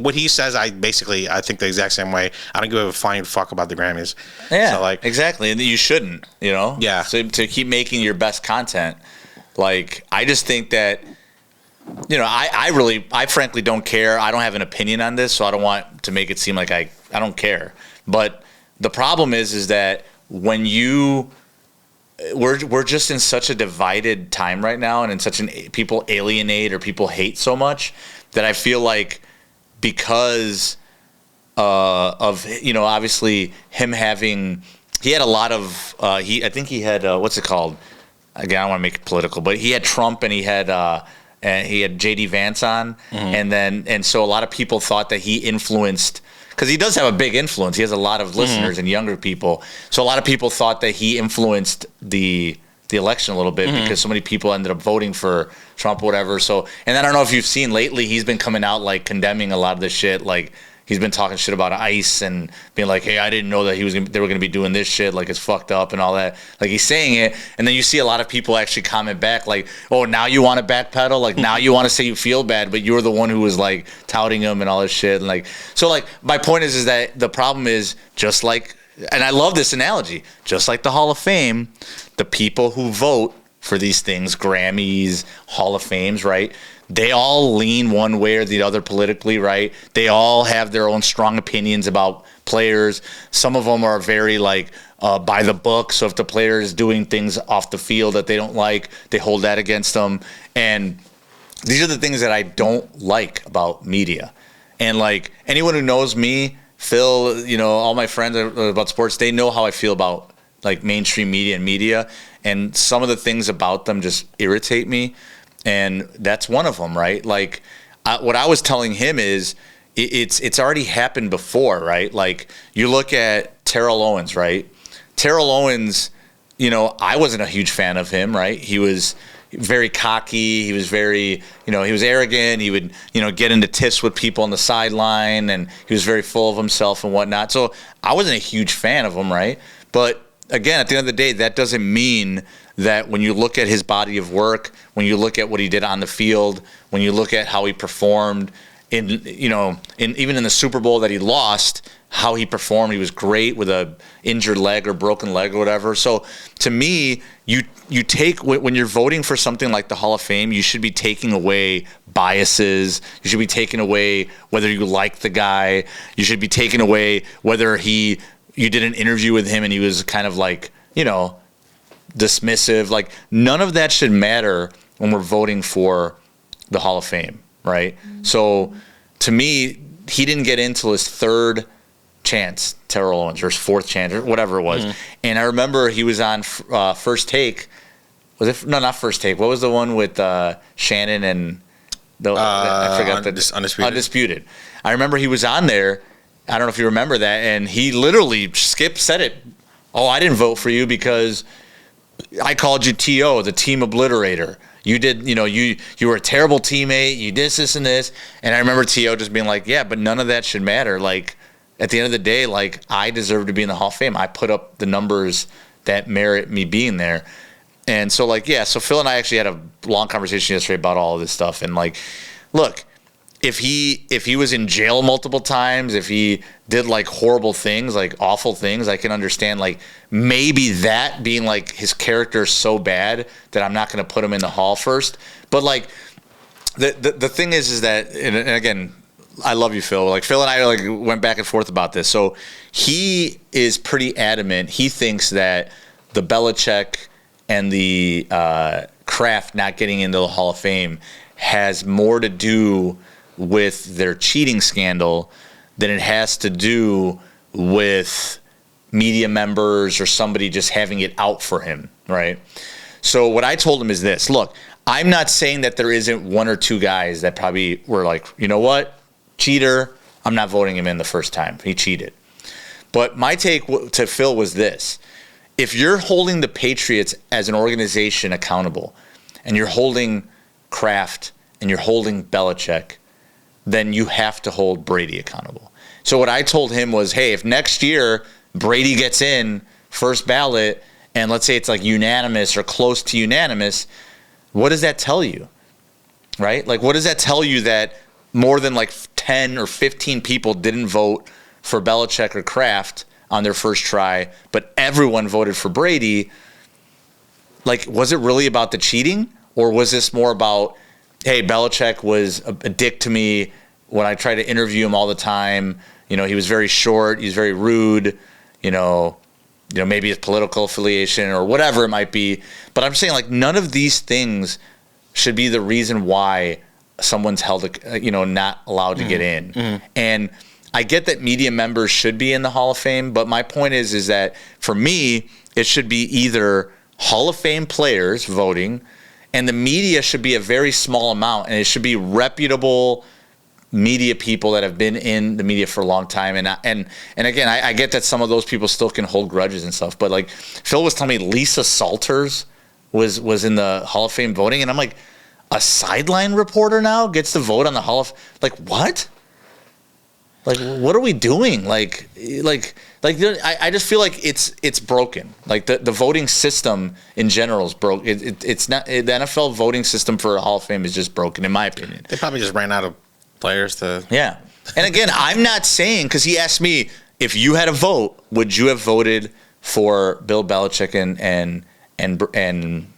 what he says. I think the exact same way. I don't give a flying fuck about the Grammys. Yeah, so exactly, and you shouldn't. Yeah. So to keep making your best content, like I just think that, I frankly don't care. I don't have an opinion on this, so I don't want to make it seem like I don't care. But the problem is that when we're just in such a divided time right now, and in such people alienate or people hate so much that I feel like because of obviously him having, he had a lot of I think he had what's it called, again I don't want to make it political, but he had Trump and he had JD Vance on, and so a lot of people thought that he influenced, because he does have a big influence. He has a lot of listeners and younger people. So a lot of people thought that he influenced the election a little bit because so many people ended up voting for Trump or whatever. So, and I don't know if you've seen lately, he's been coming out like condemning a lot of this shit. Like he's been talking shit about ICE and being like, hey, I didn't know that they were going to be doing this shit. Like it's fucked up and all that. Like he's saying it. And then you see a lot of people actually comment back like, oh, now you want to backpedal? Like now you want to say you feel bad, but you're the one who was like touting him and all this shit. And like, so like my point is that the problem is just like, and I love this analogy, just like the Hall of Fame, the people who vote for these things, Grammys, Hall of Fames, right? They all lean one way or the other politically, right? They all have their own strong opinions about players. Some of them are very like by the book. So if the player is doing things off the field that they don't like, they hold that against them. And these are the things that I don't like about media. And like anyone who knows me, Phil, all my friends about sports, they know how I feel about like mainstream media. And some of the things about them just irritate me. And that's one of them, right? Like what I was telling him is it's already happened before, right? Like you look at Terrell Owens, right? Terrell Owens, I wasn't a huge fan of him, right? He was very cocky. He was very, he was arrogant. He would, get into tiffs with people on the sideline, and he was very full of himself and whatnot. So I wasn't a huge fan of him, right? But again, at the end of the day, that doesn't mean that when you look at his body of work, when you look at what he did on the field, when you look at how he performed even in the Super Bowl that he lost, how he performed, he was great with a injured leg or broken leg or whatever. So to me, you take, when you're voting for something like the Hall of Fame, you should be taking away biases. You should be taking away whether you like the guy. You should be taking away whether you did an interview with him and he was kind of like, dismissive. Like none of that should matter when we're voting for the Hall of Fame, right? So to me, he didn't get in till his third chance, Terrell Owens, or his fourth chance, or whatever it was. And I remember he was on First Take. Was it? No, not First Take. What was the one with Shannon and I forgot Undisputed. I remember he was on there. I don't know if you remember that, and he literally said it. Oh, I didn't vote for you because I called you TO, the team obliterator. You did, you were a terrible teammate. You did this and this. And I remember TO just being like, yeah, but none of that should matter. Like, at the end of the day, like, I deserve to be in the Hall of Fame. I put up the numbers that merit me being there. And so, like, yeah, so Phil and I actually had a long conversation yesterday about all of this stuff. And, like, look, if he was in jail multiple times, if he did like horrible things, like awful things, I can understand like maybe that being like his character is so bad that I'm not going to put him in the Hall first. But like the thing is that, and again, I love you, Phil. Like Phil and I like went back and forth about this. So he is pretty adamant. He thinks that the Belichick and the Kraft not getting into the Hall of Fame has more to do with their cheating scandal than it has to do with media members or somebody just having it out for him, right? So what I told him is this. Look, I'm not saying that there isn't one or two guys that probably were like, you know what, cheater, I'm not voting him in the first time. He cheated. But my take to Phil was this. If you're holding the Patriots as an organization accountable, and you're holding Kraft and you're holding Belichick, then you have to hold Brady accountable. So what I told him was, hey, if next year Brady gets in first ballot, and let's say it's like unanimous or close to unanimous, what does that tell you? Right? Like, what does that tell you that more than like 10 or 15 people didn't vote for Belichick or Kraft on their first try, but everyone voted for Brady? Like, was it really about the cheating? Or was this more about, hey, Belichick was a dick to me when I tried to interview him all the time. You know, he was very short. He was very rude. You know, maybe his political affiliation or whatever it might be. But I'm saying, like, none of these things should be the reason why someone's held, not allowed to get in. Mm-hmm. And I get that media members should be in the Hall of Fame, but my point is that for me, it should be either Hall of Fame players voting, and the media should be a very small amount, and it should be reputable media people that have been in the media for a long time. And again, I get that some of those people still can hold grudges and stuff, but like Phil was telling me Lisa Salters was in the Hall of Fame voting, and I'm like, a sideline reporter now gets to vote on the Hall of, like, what? Like, what are we doing? Like I just feel like it's broken. Like the voting system in general is broke. It's not, the NFL voting system for a Hall of Fame is just broken, in my opinion. They probably just ran out of players to. Yeah, and again, I'm not saying, because he asked me, if you had a vote, would you have voted for Bill Belichick and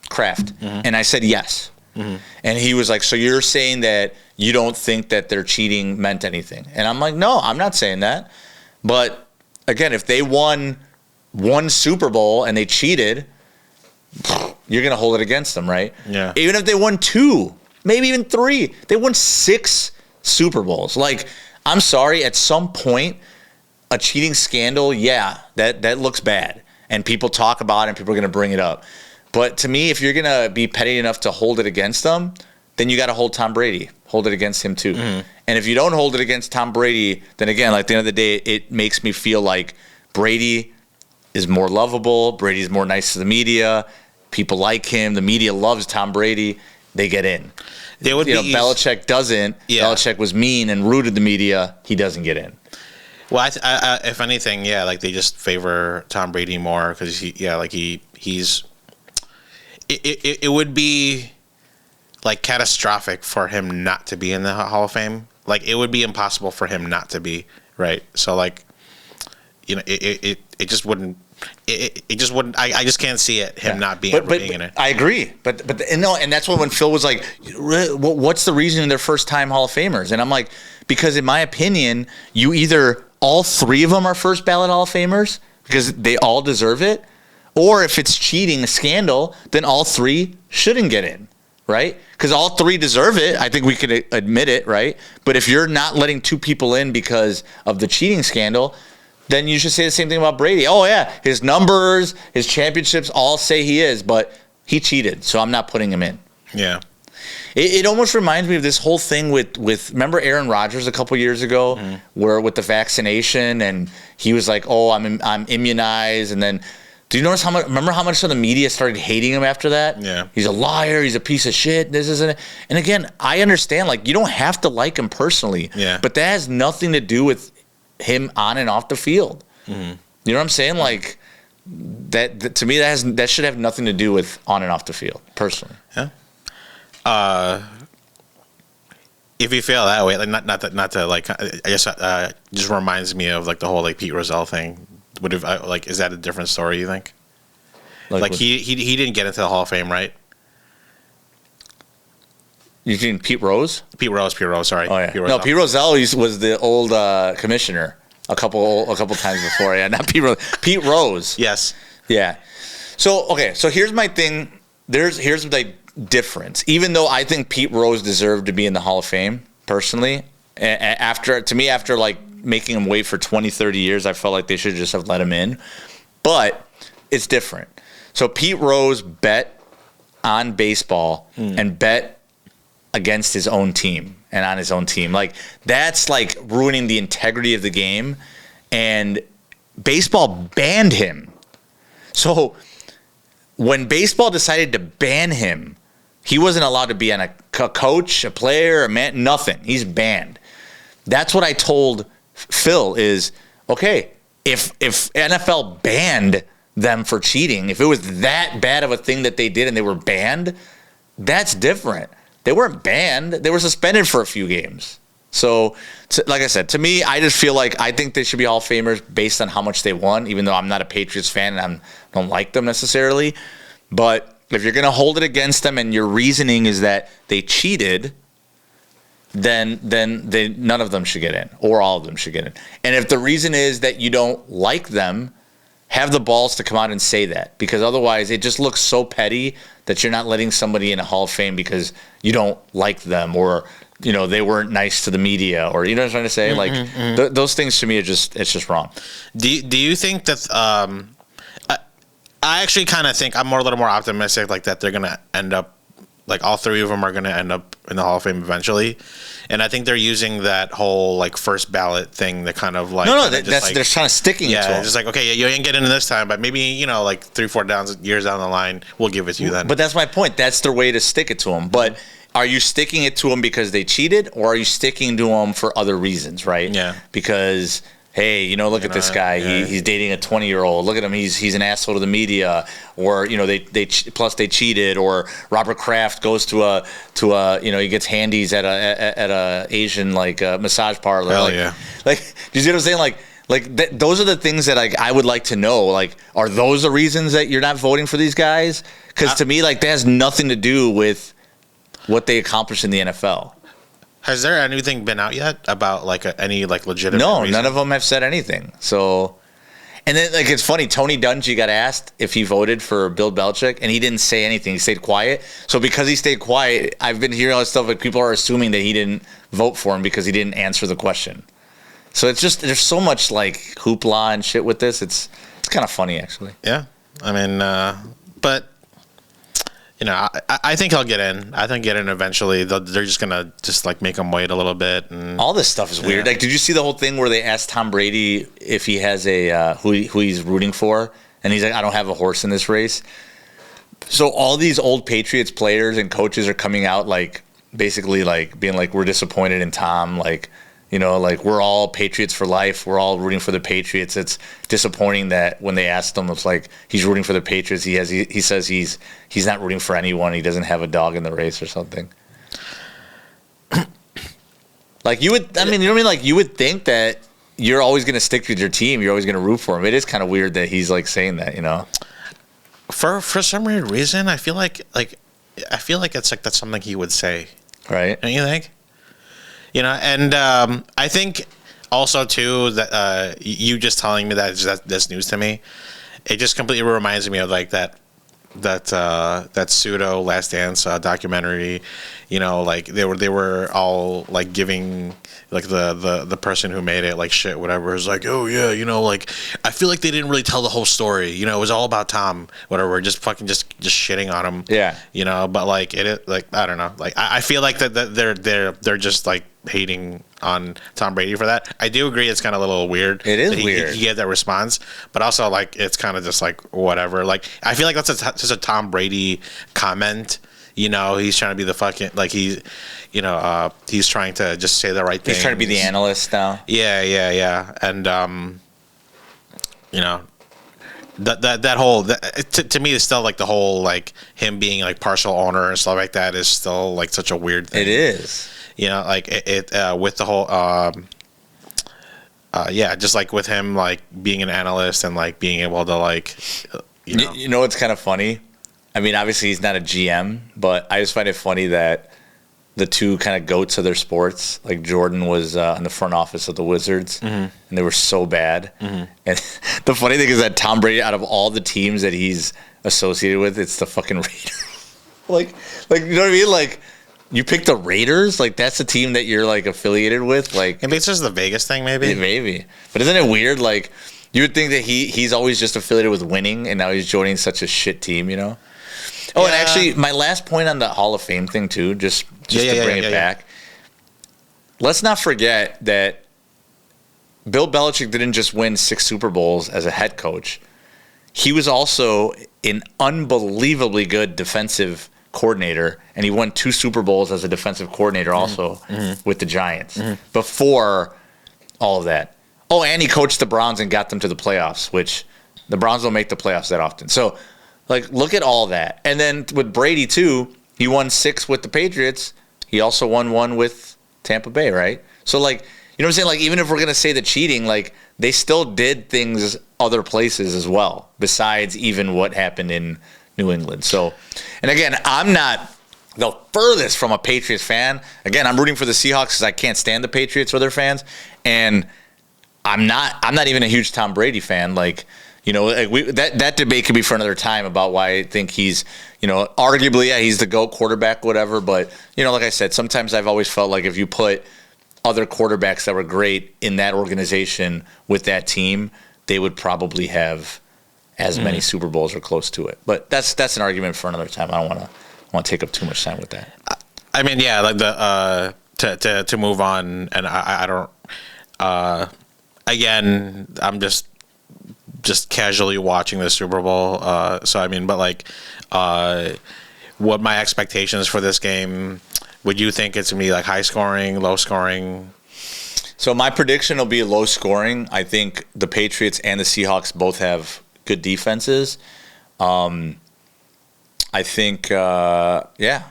Kraft? Mm-hmm. And I said yes. Mm-hmm. And he was like, so you're saying that you don't think that their cheating meant anything? And I'm like, no, I'm not saying that. But again, if they won one Super Bowl and they cheated, you're going to hold it against them, right? Yeah. Even if they won 2, maybe even 3, they won 6 Super Bowls. Like, I'm sorry, at some point, a cheating scandal, yeah, that looks bad. And people talk about it and people are going to bring it up. But to me, if you're going to be petty enough to hold it against them, then you got to hold Tom Brady. Hold it against him too. Mm-hmm. And if you don't hold it against Tom Brady, then again, like at the end of the day, it makes me feel like Brady is more lovable. Brady's more nice to the media. People like him. The media loves Tom Brady. They get in. They would Belichick doesn't. Yeah. Belichick was mean and rooted the media. He doesn't get in. Well, if anything, yeah, like they just favor Tom Brady more because he's. It would be like catastrophic for him not to be in the Hall of Fame. Like, it would be impossible for him not to be, right? So like, it just wouldn't. It just wouldn't. I just can't see him not being in it. I agree, but and that's when Phil was like, "What's the reason they're first time Hall of Famers?" And I'm like, because in my opinion, you either all 3 of them are first ballot Hall of Famers because they all deserve it. Or if it's cheating, a scandal, then all 3 shouldn't get in, right? Because all 3 deserve it. I think we could admit it, right? But if you're not letting 2 people in because of the cheating scandal, then you should say the same thing about Brady. Oh, yeah, his numbers, his championships all say he is, but he cheated, so I'm not putting him in. Yeah. It almost reminds me of this whole thing with remember Aaron Rodgers a couple years ago, mm-hmm. where with the vaccination, and he was like, oh, I'm immunized, and then... Do you notice remember how much of the media started hating him after that? Yeah. He's a liar. He's a piece of shit. This isn't it. And again, I understand, like, you don't have to like him personally. Yeah. But that has nothing to do with him on and off the field. Mm-hmm. You know what I'm saying? Like, that to me, that should have nothing to do with on and off the field, personally. Yeah. If you feel that way, like not to like, I guess just reminds me of like the whole like Pete Rozelle thing. Would have like, is that a different story, you think? Like he didn't get into the Hall of Fame, right? You mean Pete Rose? Pete Rose, sorry. Oh yeah. Pete No, Pete Rozelle was the old commissioner a couple times before. Yeah, not Pete Rose. Pete Rose. Yes. Yeah. So okay. So here's my thing. Here's the difference. Even though I think Pete Rose deserved to be in the Hall of Fame personally, after like making him wait for 20, 30 years, I felt like they should just have let him in. But it's different. So Pete Rose bet on baseball and bet against his own team and on his own team. Like, that's like ruining the integrity of the game. And baseball banned him. So when baseball decided to ban him, he wasn't allowed to be on a coach, a player, a man, nothing. He's banned. That's what I told Phil is, okay, if NFL banned them for cheating, if it was that bad of a thing that they did and they were banned, that's different. They weren't banned. They were suspended for a few games. So, like I said, to me, I just feel like I think they should be Hall of Famers based on how much they won, even though I'm not a Patriots fan and I don't like them necessarily. But if you're going to hold it against them and your reasoning is that they cheated, then none of them should get in, or all of them should get in. And if the reason is that you don't like them, have the balls to come out and say that, because otherwise it just looks so petty that you're not letting somebody in a Hall of Fame because you don't like them, or they weren't nice to the media, or you know what I'm trying to say. Those things to me are just wrong. Do you think that? I actually kind of think I'm a little more optimistic, like that they're gonna end up, like all three of them are gonna end up in the Hall of Fame eventually, and I think they're using that whole like first ballot thing to kind of like they're kind of sticking it to them. Just like, okay, you ain't getting in this time, but maybe like 3-4 years down the line we'll give it to you then. But that's my point. That's their way to stick it to them. But are you sticking it to them because they cheated, or are you sticking to them for other reasons, right? Yeah. Because, hey, look at this guy. Yeah. He's dating a 20-year-old. Look at him. He's an asshole to the media. Or they cheated. Or Robert Kraft goes to a he gets handies at a Asian massage parlor. Hell yeah. Like, do you see what I'm saying? Those are the things that I would like to know. Like, are those the reasons that you're not voting for these guys? Because to me, that has nothing to do with what they accomplished in the NFL. Has there anything been out yet about any legitimate No, reason? none of them have said anything. So, and then it's funny, Tony Dungy got asked if he voted for Bill Belichick, and he didn't say anything. He stayed quiet. So because he stayed quiet, I've been hearing all this stuff, people are assuming that he didn't vote for him because he didn't answer the question. So it's just, there's so much hoopla and shit with this. It's kind of funny, actually. Yeah. I mean, but I think he'll get in. I think get in eventually. They're just gonna make him wait a little bit. And all this stuff is weird. Did you see the whole thing where they asked Tom Brady if he has a who he's rooting for, and he's like, I don't have a horse in this race. So all these old Patriots players and coaches are coming out basically being we're disappointed in Tom. We're all Patriots for life. We're all rooting for the Patriots. It's disappointing that when they asked him, it's he's rooting for the Patriots. He says he's not rooting for anyone. He doesn't have a dog in the race or something. You would, I mean, you know what I mean? You would think that you're always going to stick with your team. You're always going to root for him. It is kind of weird that he's saying that, For some weird reason, I feel like it's that's something he would say. Right? Don't you think? And I think also too that you just telling me that's news to me. It just completely reminds me of that pseudo Last Dance documentary. They were all giving the person who made it shit, whatever. It's oh yeah, I feel like they didn't really tell the whole story. It was all about Tom, whatever. Just fucking just shitting on him. Yeah. But I don't know. I feel like that they're just hating on Tom Brady for that. I do agree it's kind of a little weird. It is weird. He gave that response, but also it's kind of just whatever. I feel like that's just a Tom Brady comment. He's trying to be the fucking he's trying to just say the right thing. He's trying to be the analyst now. Yeah. And that whole to me is still the whole him being partial owner and stuff like that is still such a weird thing. It is. With the whole just with him being an analyst and being able to you know what's kind of funny? I mean, obviously he's not a GM, but I just find it funny that the two kind of goats of their sports. Like Jordan was in the front office of the Wizards, and they were so bad. And the funny thing is that Tom Brady, out of all the teams that he's associated with, it's the fucking Raiders. like you know what I mean? Like you pick the Raiders, like that's the team that you're like affiliated with. Like Maybe it's just the Vegas thing, maybe. yeah, maybe, but isn't it weird? Like you would think that he's always just affiliated with winning, and now he's joining such a shit team, you know? Oh, and actually, my last point on the Hall of Fame thing too, just to bring it back. Let's not forget that Bill Belichick didn't just win 6 Super Bowls as a head coach. He was also an unbelievably good defensive coordinator, and he won 2 Super Bowls as a defensive coordinator also with the Giants before all of that. Oh, and he coached the Browns and got them to the playoffs, which the Browns don't make the playoffs that often. So, like, look at all that. And then with Brady, too, he won 6 with the Patriots. He also won 1 with Tampa Bay, right? So, like, you know what I'm saying? Like, even if we're going to say the cheating, like, they still did things other places as well, besides even what happened in New England. So, and again, I'm not the furthest from a Patriots fan. Again, I'm rooting for the Seahawks because I can't stand the Patriots or their fans. And I'm not even a huge Tom Brady fan. Like, you know, like that debate could be for another time about why I think he's, you know, arguably, yeah, he's the GOAT quarterback, whatever. But, you know, like I said, sometimes I've always felt like if you put other quarterbacks that were great in that organization with that team, they would probably have as many Super Bowls or close to it. But that's an argument for another time. I don't want to take up too much time with that. I mean, yeah, like to move on, and I don't. Again, I'm just casually watching the Super Bowl. So I mean, but like, what my expectations for this game? Would you think it's gonna be like high scoring, low scoring? So my prediction will be low scoring. I think the Patriots and the Seahawks both have good defenses. I think, I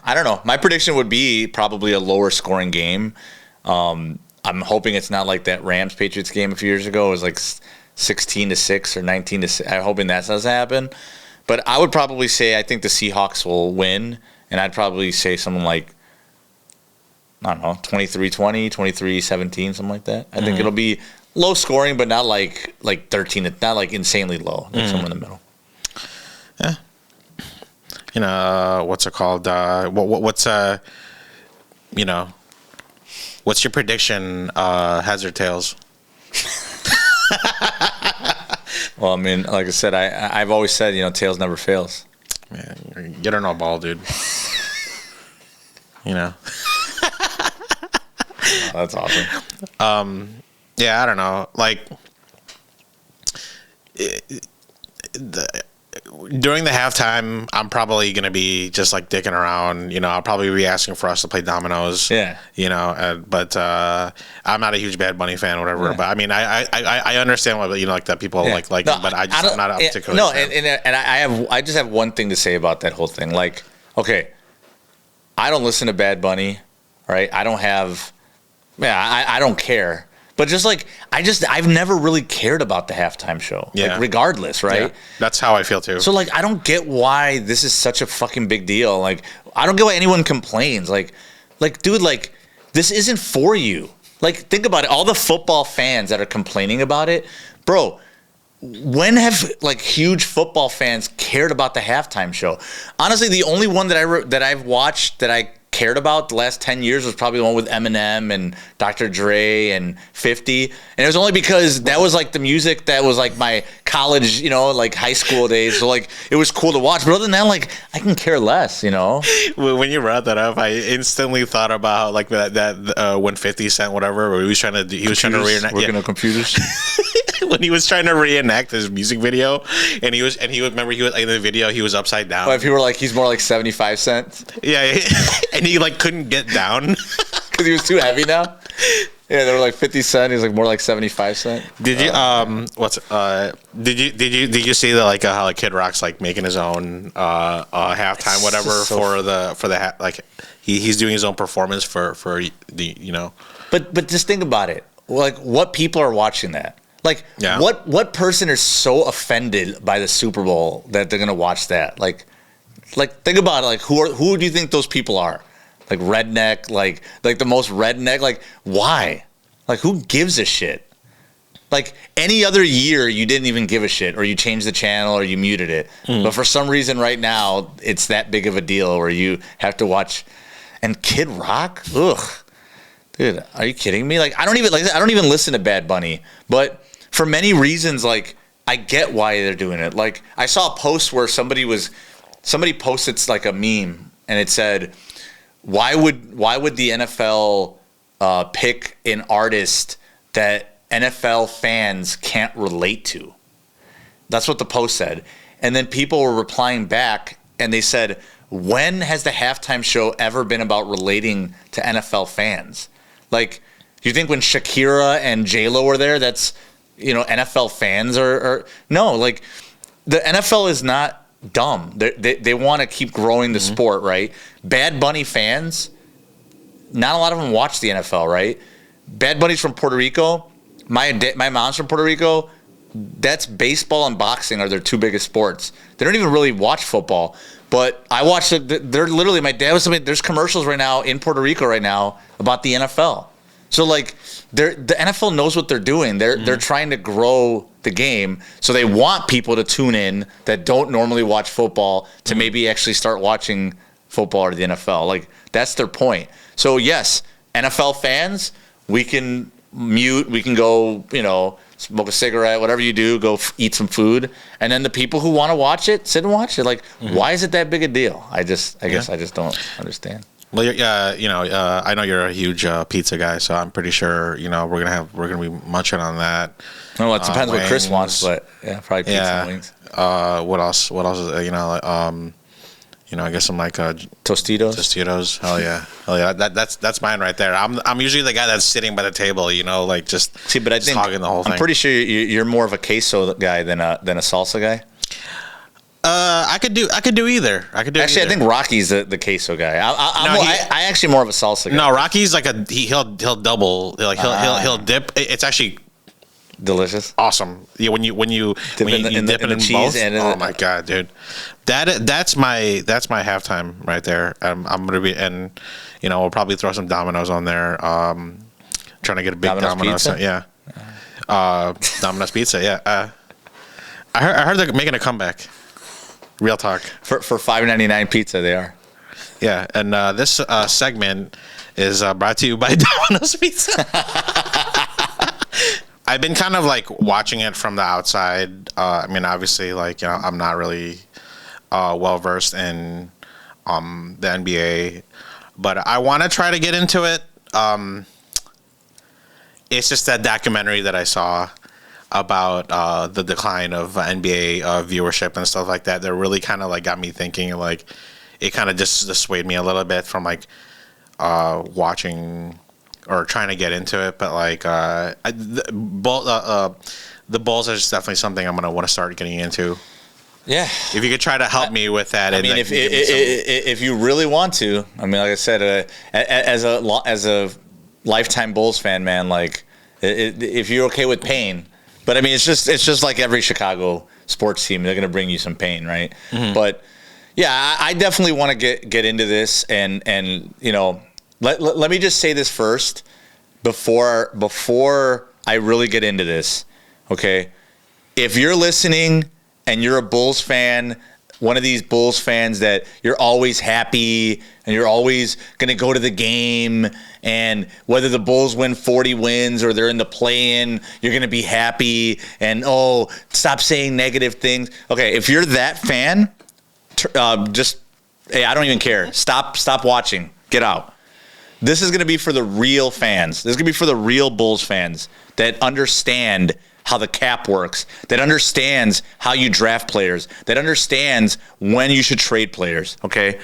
don't know. My prediction would be probably a lower scoring game. I'm hoping it's not like that Rams Patriots game a few years ago. It was like 16-6 or 19-6. I'm hoping that doesn't happen. But I would probably say I think the Seahawks will win, and I'd probably say something like, I don't know, 23-20, 23-17, something like that. I think it'll be low scoring, but not like 13, not like insanely low. Like somewhere in the middle. Yeah. You know, what's it called? What's you know, what's your prediction? Heads or tails? Well, I mean, like I said, I've always said, you know, tails never fails. Man, get her no ball, dude. You know. Oh, that's awesome. Yeah, I don't know. Like, during the halftime, I'm probably going to be just like dicking around. You know, I'll probably be asking for us to play dominoes. Yeah. You know, but I'm not a huge Bad Bunny fan or whatever. Yeah. But I mean, I understand why, you know, like that people like no, it, but I'm not a particular no, fan. And I just have one thing to say about that whole thing. Like, okay, I don't listen to Bad Bunny, right? I don't have, I don't care. But just like I've never really cared about the halftime show. Yeah. Like regardless, right? Yeah. That's how I feel too. So like I don't get why this is such a fucking big deal. Like I don't get why anyone complains. Like dude, like this isn't for you. Like think about it. All the football fans that are complaining about it, bro. When have like huge football fans cared about the halftime show? Honestly, the only one that I've watched that I cared about the last 10 years was probably the one with Eminem and Dr. Dre and 50. And it was only because that was like the music that was like my college, you know, like high school days. So like it was cool to watch. But other than that, like I can care less, you know? When you brought that up, I instantly thought about like that when 50 Cent, whatever, he was trying to reenact. Working on computers. When he was trying to reenact his music video, and he would remember he was in the video he was upside down. But if you were like he's more like 75 cents. Yeah, and he like couldn't get down because he was too heavy now. Yeah, they were like 50 cent. He's like more like 75 cent. Did you did you see the like how like Kid Rock's like making his own halftime whatever for the like he's doing his own performance for the you know. But just think about it. Like what people are watching that. Like what person is so offended by the Super Bowl that they're gonna watch that? Like think about it. Like who do you think those people are? like redneck, like the most redneck. Like, why? Like, who gives a shit? Like, any other year, you didn't even give a shit, or you changed the channel, or you muted it. But for some reason, right now, it's that big of a deal where you have to watch. And Kid Rock, ugh, dude, are you kidding me? Like, I don't even listen to Bad Bunny, but for many reasons, like, I get why they're doing it. Like, I saw a post where somebody posted like a meme, and it said, why would the NFL pick an artist that NFL fans can't relate to? That's what the post said. And then people were replying back, and they said, when has the halftime show ever been about relating to NFL fans? Like, do you think when Shakira and J-Lo were there, that's, NFL fans are no, like, the NFL is not dumb. They want to keep growing the sport, right? Bad Bunny fans, not a lot of them watch the NFL, right? Bad Bunny's from Puerto Rico. My mom's from Puerto Rico. That's baseball and boxing are their two biggest sports. They don't even really watch football. But I watched it. They're literally, my dad was saying, there's commercials right now in Puerto Rico right now about the NFL. So, like, the NFL knows what they're doing. They're trying to grow the game. So they want people to tune in that don't normally watch football to maybe actually start watching football or the NFL. Like, that's their point. So, yes, NFL fans, we can mute, we can go, smoke a cigarette, whatever you do, go eat some food. And then the people who want to watch it, sit and watch it. Like, why is it that big a deal? I guess I just don't understand. Well, I know you're a huge pizza guy, so I'm pretty sure we're gonna be munching on that. Well, it depends what Chris wants, but yeah, probably pizza and wings. What else? What else is I guess some like Tostitos. Tostitos. Hell yeah. That's mine right there. I'm usually the guy that's sitting by the table, like just but I think hogging the whole thing. I'm pretty sure you're more of a queso guy than a salsa guy. I could do either. Actually, I think Rocky's the queso guy. I actually more of a salsa guy. No, Rocky's like he'll double. Like he'll dip. It's actually delicious. Awesome. Yeah, when you dip it in cheese both. Oh my god, dude. That's my halftime right there. I'm gonna be, and we'll probably throw some Domino's on there. Trying to get a big Domino's. Yeah. Domino's pizza. Yeah. I heard they're making a comeback. Real talk. For $5.99 pizza, they are. Yeah, and this segment is brought to you by Domino's Pizza. I've been kind of like watching it from the outside. I mean, obviously, like I'm not really well versed in the NBA, but I want to try to get into it. It's just that documentary that I saw about the decline of NBA viewership and stuff like that really kind of like got me thinking. Like, it kind of just swayed me a little bit from like watching or trying to get into it. But like the Bulls is definitely something I'm gonna want to start getting into. Yeah, if you could try to help me with that. I mean, if you really want to, I mean, like I said, as a lifetime Bulls fan, man, like if you're okay with pain. But I mean, it's just like every Chicago sports team. They're going to bring you some pain, right? Mm-hmm. But yeah, I definitely want to get into this, and let me just say this first before I really get into this. Okay, if you're listening and you're a Bulls fan, one of these Bulls fans that you're always happy and you're always going to go to the game, and whether the Bulls win 40 wins or they're in the play-in, you're going to be happy, and stop saying negative things. Okay, if you're that fan, hey, I don't even care. Stop watching. Get out. This is going to be for the real fans. This is going to be for the real Bulls fans that understand how the cap works, that understands how you draft players, that understands when you should trade players, okay?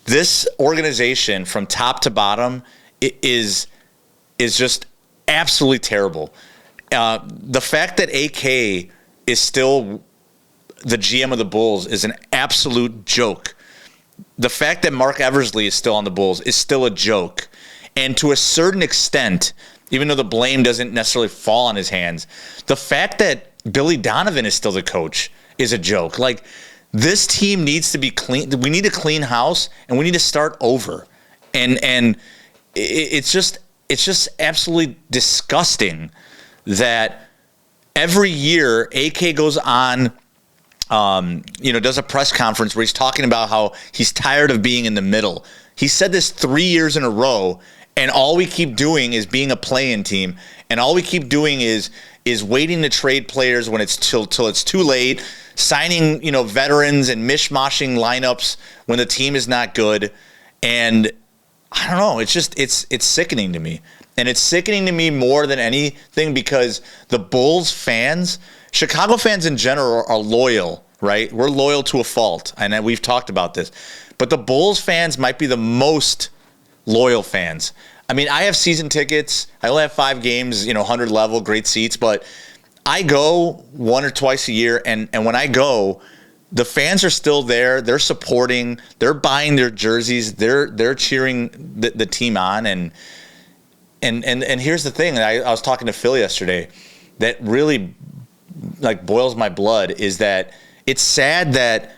This organization from top to bottom is just absolutely terrible. The fact that AK is still the GM of the Bulls is an absolute joke. The fact that Mark Eversley is still on the Bulls is still a joke. And to a certain extent, even though the blame doesn't necessarily fall on his hands, the fact that Billy Donovan is still the coach is a joke. Like, this team needs to be clean. We need a clean house, and we need to start over. And it's just absolutely disgusting that every year AK goes on, does a press conference where he's talking about how he's tired of being in the middle. He said this 3 years in a row, and all we keep doing is being a play-in team, and all we keep doing is waiting to trade players when it's till it's too late, signing veterans and mishmashing lineups when the team is not good. And I don't know, it's sickening to me. And it's sickening to me more than anything because the Bulls fans, Chicago fans in general, are loyal, right? We're loyal to a fault, and we've talked about this. But the Bulls fans might be the most loyal fans. I mean, I have season tickets. I only have 5 games, 100 level, great seats. But I go 1 or twice a year, and when I go, the fans are still there. They're supporting. They're buying their jerseys. They're cheering the team on. And here's the thing. I was talking to Phil yesterday that really boils my blood is that it's sad that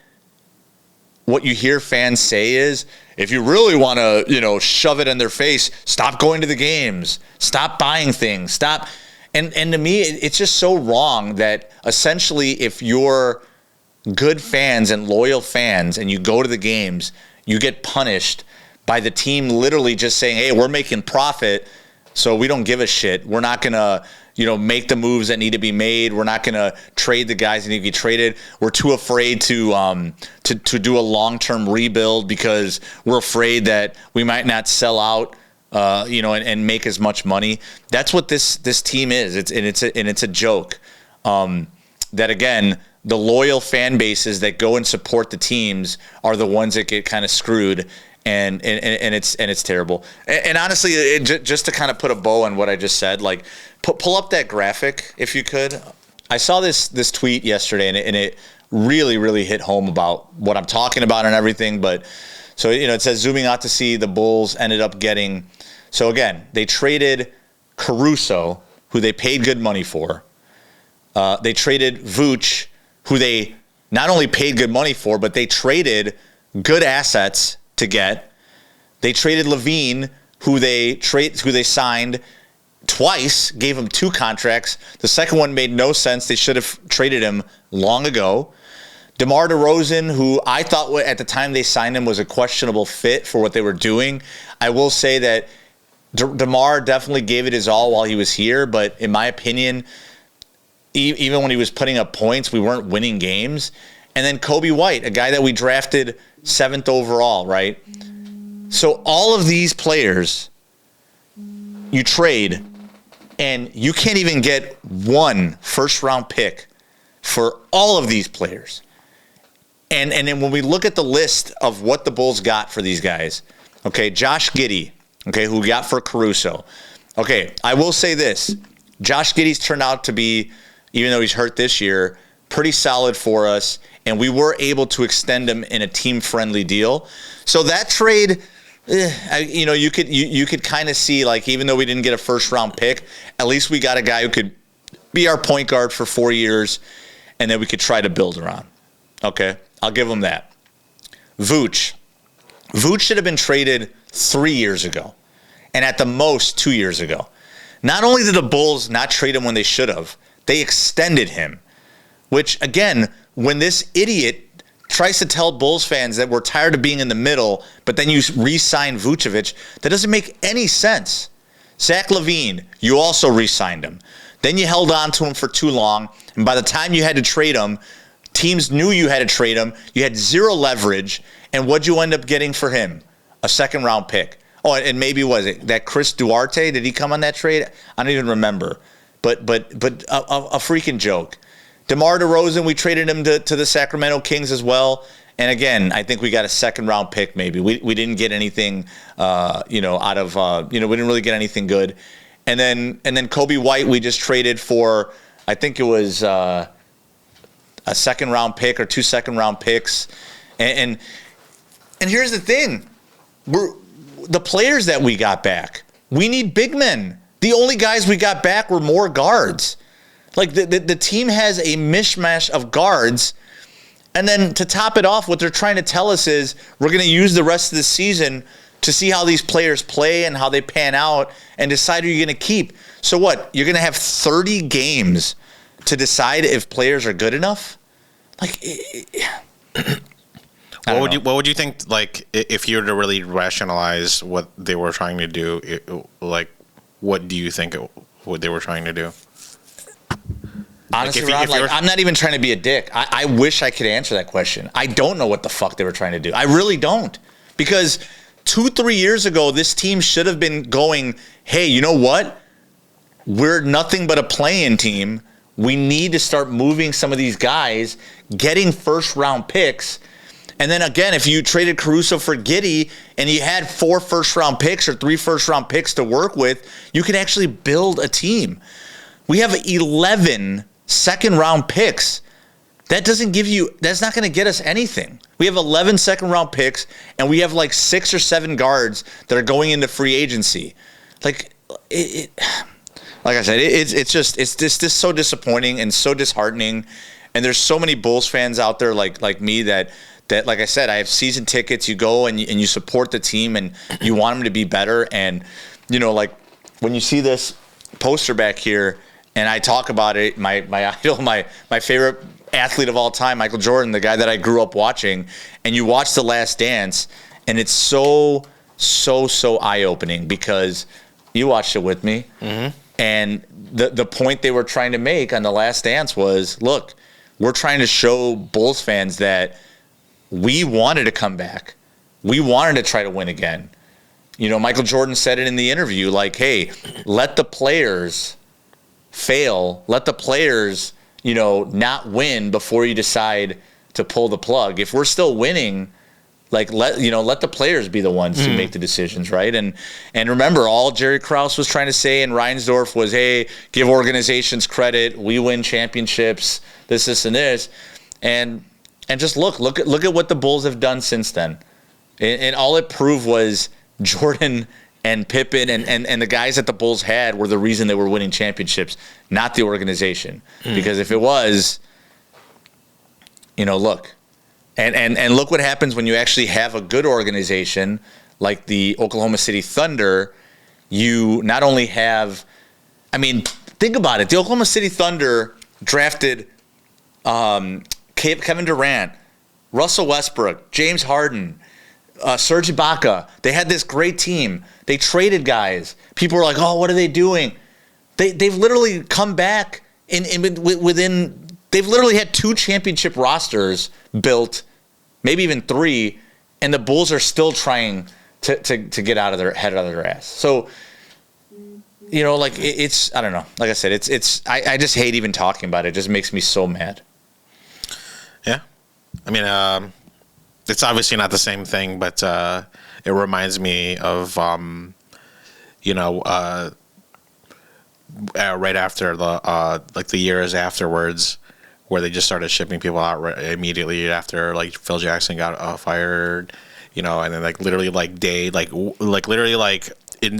what you hear fans say is, if you really want to, shove it in their face, stop going to the games, stop buying things, stop. And to me, it's just so wrong that essentially if you're good fans and loyal fans and you go to the games, you get punished by the team literally just saying, hey, we're making profit, so we don't give a shit. We're not going to, make the moves that need to be made. We're not going to trade the guys that need to be traded. We're too afraid to do a long-term rebuild because we're afraid that we might not sell out, and make as much money. That's what this team is. It's a joke. That again, the loyal fan bases that go and support the teams are the ones that get kind of screwed. And it's terrible. And honestly, just to kind of put a bow on what I just said, pull up that graphic if you could. I saw this tweet yesterday, and it really, really hit home about what I'm talking about and everything. But so it says zooming out to see the Bulls ended up getting. So again, they traded Caruso, who they paid good money for. They traded Vooch, who they not only paid good money for, but they traded good assets to get. They traded Levine, who they signed twice, gave him 2 contracts. The second one made no sense. They should have traded him long ago. DeMar DeRozan, who I thought at the time they signed him was a questionable fit for what they were doing. I will say that DeMar definitely gave it his all while he was here, but in my opinion, even when he was putting up points, we weren't winning games. And then Kobe White, a guy that we drafted 7th overall, right? So all of these players you trade, and you can't even get 1 first-round pick for all of these players. And then when we look at the list of what the Bulls got for these guys, okay, Josh Giddey, okay, who we got for Caruso. Okay, I will say this. Josh Giddey's turned out to be, even though he's hurt this year, pretty solid for us, and we were able to extend him in a team-friendly deal. So that trade, you could kind of see, even though we didn't get a first-round pick, at least we got a guy who could be our point guard for 4 years, and then we could try to build around. Okay, I'll give him that. Vooch should have been traded 3 years ago, and at the most 2 years ago. Not only did the Bulls not trade him when they should have, they extended him. Which, again, when this idiot tries to tell Bulls fans that we're tired of being in the middle, but then you re-sign Vucevic, that doesn't make any sense. Zach LaVine, you also re-signed him. Then you held on to him for too long, and by the time you had to trade him, teams knew you had to trade him. You had 0 leverage, and what'd you end up getting for him? A second-round pick. Oh, and maybe was it that Chris Duarte? Did he come on that trade? I don't even remember. But a freaking joke. DeMar DeRozan, we traded him to the Sacramento Kings as well. And again, I think we got a second-round pick maybe. We didn't get anything, out of, we didn't really get anything good. And then Kobe White, we just traded for, I think it was a second-round pick or 2 second-round picks. And here's the thing. The players that we got back, we need big men. The only guys we got back were more guards. The team has a mishmash of guards. And then to top it off, what they're trying to tell us is we're going to use the rest of the season to see how these players play and how they pan out and decide who you're going to keep. So what? You're going to have 30 games to decide if players are good enough? Like, what would you think, like, if you were to really rationalize what they were trying to do, like, what do you think what they were trying to do? Honestly, Rob, I'm not even trying to be a dick. I wish I could answer that question. I don't know what the fuck they were trying to do. I really don't. Because 2-3 years ago, this team should have been going, hey, you know what? We're nothing but a play-in team. We need to start moving some of these guys, getting first-round picks. And then again, if you traded Caruso for Giddey and you had 4 first-round picks or 3 first-round picks to work with, you can actually build a team. We have 11 second-round picks. That's not going to get us anything. We have 11 second-round picks, and we have like 6 or 7 guards that are going into free agency. Like I said, it's just so disappointing and so disheartening. And there's so many Bulls fans out there like me that like I said, I have season tickets. You go and you support the team and you want them to be better. And like when you see this poster back here, and I talk about it, my idol, my favorite athlete of all time, Michael Jordan, the guy that I grew up watching, and you watch The Last Dance, and it's so eye-opening because you watched it with me. Mm-hmm. And the point they were trying to make on The Last Dance was, look, we're trying to show Bulls fans that we wanted to come back. We wanted to try to win again. Michael Jordan said it in the interview, like, hey, let the players fail. Let the players, not win before you decide to pull the plug. If we're still winning, like let the players be the ones to make the decisions, right? And remember, all Jerry Krause was trying to say in Reinsdorf was, hey, give organizations credit. We win championships. This, and this, and just look at what the Bulls have done since then. And all it proved was Jordan and Pippen and the guys that the Bulls had were the reason they were winning championships, not the organization. Because if it was, look. And look what happens when you actually have a good organization like the Oklahoma City Thunder. You not only have, think about it. The Oklahoma City Thunder drafted Kevin Durant, Russell Westbrook, James Harden, Serge Ibaka. They had this great team. They traded guys. People were like, "Oh, what are they doing?" They've literally come back within. They've literally had 2 championship rosters built, maybe even 3, and the Bulls are still trying to get out of their ass. So, it's I don't know. Like I said, I just hate even talking about it. It just makes me so mad. Yeah, it's obviously not the same thing, but it reminds me of right after the years afterwards, where they just started shipping people out immediately after like Phil Jackson got fired, and then literally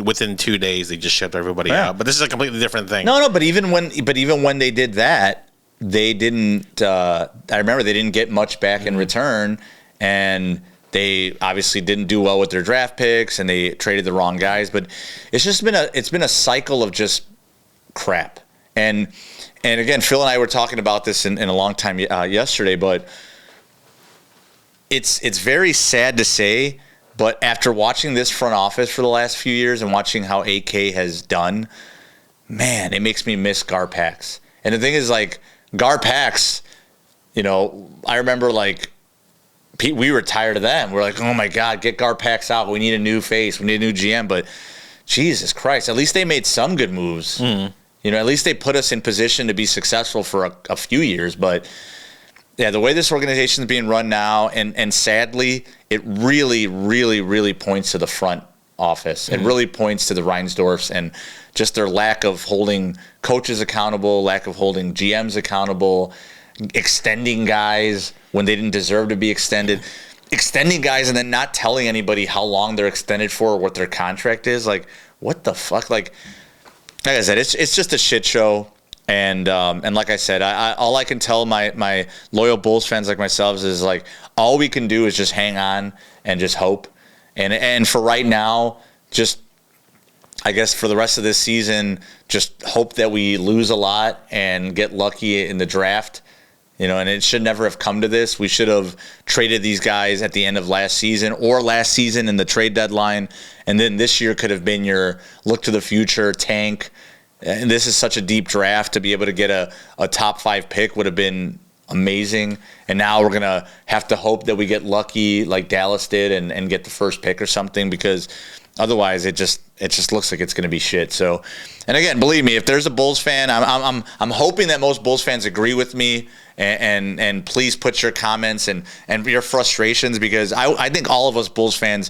within 2 days they just shipped everybody out. But this is a completely different thing. No, but even when they did that, they didn't. I remember they didn't get much back in return, and they obviously didn't do well with their draft picks, and they traded the wrong guys. But it's been a cycle of just crap. And again, Phil and I were talking about this in a long time yesterday, but it's very sad to say, but after watching this front office for the last few years and watching how AK has done, man, it makes me miss Garpax. And the thing is, like, Garpax, I remember, like, we were tired of them. We're like, oh my God, get Garpax out. We need a new face. We need a new GM. But Jesus Christ, at least they made some good moves. At least they put us in position to be successful for a few years. But yeah, the way this organization is being run now, and sadly, it really, really, really points to the front office. It really points to the Reinsdorfs and just their lack of holding coaches accountable, lack of holding GMs accountable, extending guys when they didn't deserve to be extended, extending guys and then not telling anybody how long they're extended for or what their contract is. Like, what the fuck? Like I said, it's just a shit show. And like I said, all I can tell my loyal Bulls fans like myself is, like, all we can do is just hang on and just hope. And for right now, just I guess for the rest of this season, just hope that we lose a lot and get lucky in the draft. And it should never have come to this. We should have traded these guys at the end of last season or last season in the trade deadline. And then this year could have been your look to the future tank. And this is such a deep draft. To be able to get a top 5 pick would have been amazing. And now we're going to have to hope that we get lucky like Dallas did and get the first pick or something, because otherwise it just looks like it's going to be shit. So, and again, believe me, if there's a Bulls fan, I'm hoping that most Bulls fans agree with me, and please put your comments and your frustrations, because I think all of us Bulls fans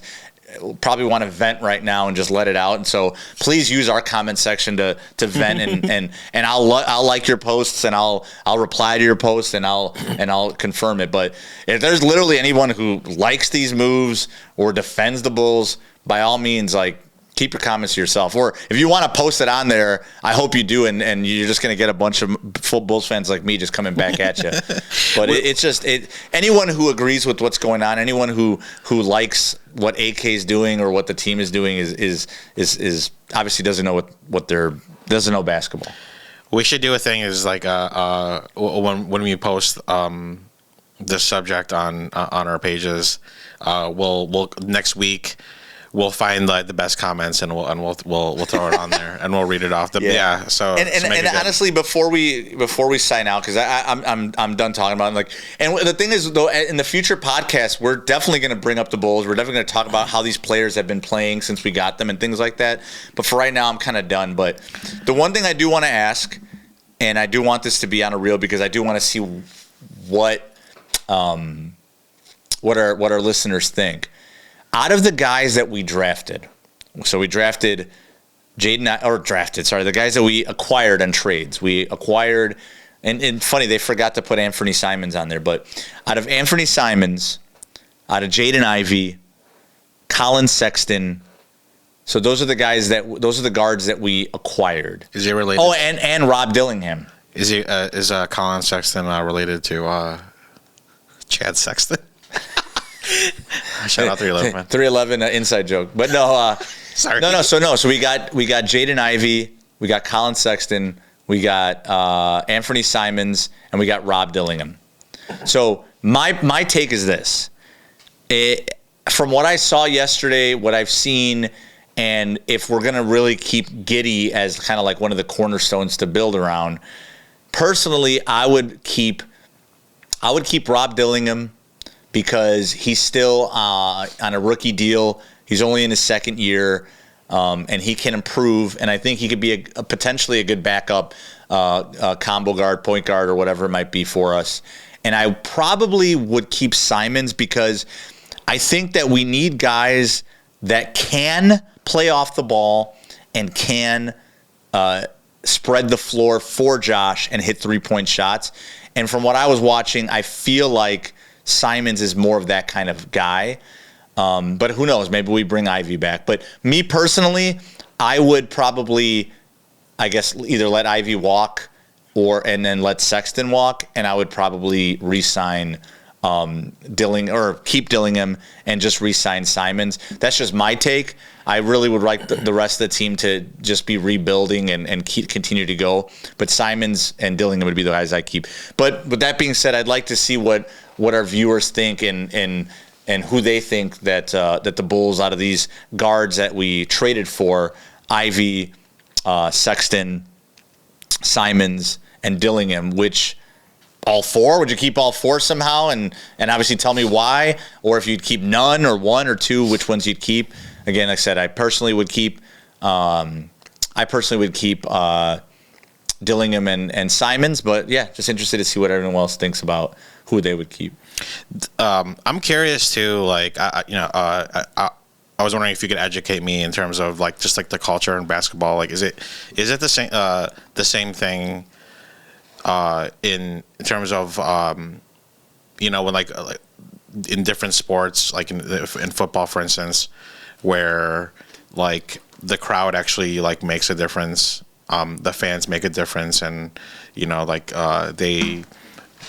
probably want to vent right now and just let it out. And so please use our comment section to vent, and I'll like your posts, and I'll reply to your posts, and I'll confirm it. But if there's literally anyone who likes these moves or defends the Bulls, by all means, like, keep your comments to yourself. Or if you want to post it on there, I hope you do, and you're just going to get a bunch of full Bulls fans like me just coming back at you. But it's just anyone who agrees with what's going on, anyone who likes what AK is doing or what the team is doing is obviously doesn't know basketball. We should do a thing is like when we post the subject on our pages, we'll next week. We'll find the best comments, and we'll throw it on there, and we'll read it off. So honestly, before we sign out, because I'm done talking about it, and the thing is, though, in the future podcasts, we're definitely going to bring up the Bulls. We're definitely going to talk about how these players have been playing since we got them and things like that. But for right now, I'm kind of done. But the one thing I do want to ask, and I do want this to be on a reel, because I do want to see what our listeners think. Out of the guys that we drafted, so we drafted the guys that we acquired on trades. We acquired, and funny, they forgot to put Anthony Simons on there, but out of Anthony Simons, out of Jaden Ivey, Colin Sexton, so those are the guards that we acquired. Is he related? Oh, and Rob Dillingham. Is Colin Sexton related to Chad Sexton? Shout out 311, man. 311 inside joke, but no. Sorry. No. So we got Jaden Ivey, we got Colin Sexton, we got Anthony Simons, and we got Rob Dillingham. So my take is this: from what I saw yesterday, what I've seen, and if we're gonna really keep Giddey as kind of like one of the cornerstones to build around, personally, I would keep Rob Dillingham, because he's still on a rookie deal. He's only in his second year, and he can improve. And I think he could be potentially a good backup combo guard, point guard, or whatever it might be for us. And I probably would keep Simons, because I think that we need guys that can play off the ball and can spread the floor for Josh and hit 3-point shots. And from what I was watching, I feel like Simons is more of that kind of guy. But who knows? Maybe we bring Ivy back. But me personally, I would probably, I guess, either let Ivy walk and then let Sexton walk, and I would probably re-sign keep Dillingham and just re-sign Simons. That's just my take. I really would like the rest of the team to just be rebuilding and continue to go. But Simons and Dillingham would be the guys I keep. But with that being said, I'd like to see what our viewers think and who they think that the Bulls, out of these guards that we traded for, Ivy, Sexton, Simons, and Dillingham, which all four? Would you keep all four somehow? And obviously tell me why, or if you'd keep none or one or two, which ones you'd keep. Again, like I said, I personally would keep Dillingham and Simons, but yeah, just interested to see what everyone else thinks about who they would keep. I'm curious too. Like, I was wondering if you could educate me in terms of like just like the culture in basketball. Like, is it the same thing in terms of when like in different sports, like in football, for instance, where like the crowd actually like makes a difference. The fans make a difference, and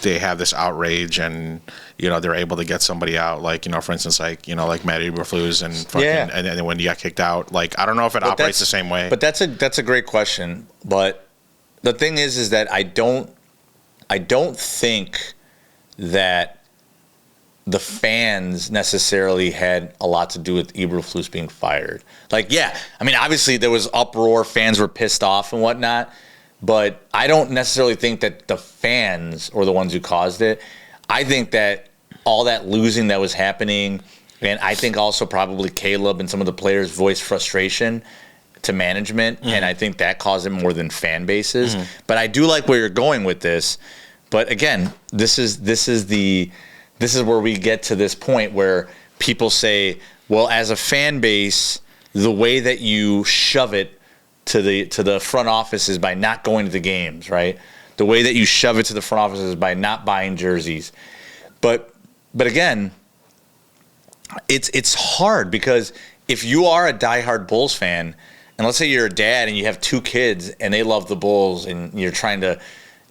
they have this outrage and they're able to get somebody out, like for instance, like like Matt Eberflus and fucking, and then when he got kicked out, like I don't know if it operates the same way. But that's a great question. But the thing is that I don't think that the fans necessarily had a lot to do with Eberflus being fired. Like, yeah, I mean, obviously there was uproar, fans were pissed off and whatnot, but I don't necessarily think that the fans were the ones who caused it. I think that all that losing that was happening, and I think also probably Caleb and some of the players voiced frustration to management, and I think that caused it more than fan bases. But I do like where you're going with this. But again, this is where we get to this point where people say, well, as a fan base, the way that you shove it to the front office is by not going to the games, right? The way that you shove it to the front office is by not buying jerseys. But again, it's hard because if you are a diehard Bulls fan, and let's say you're a dad and you have 2 kids and they love the Bulls and you're trying to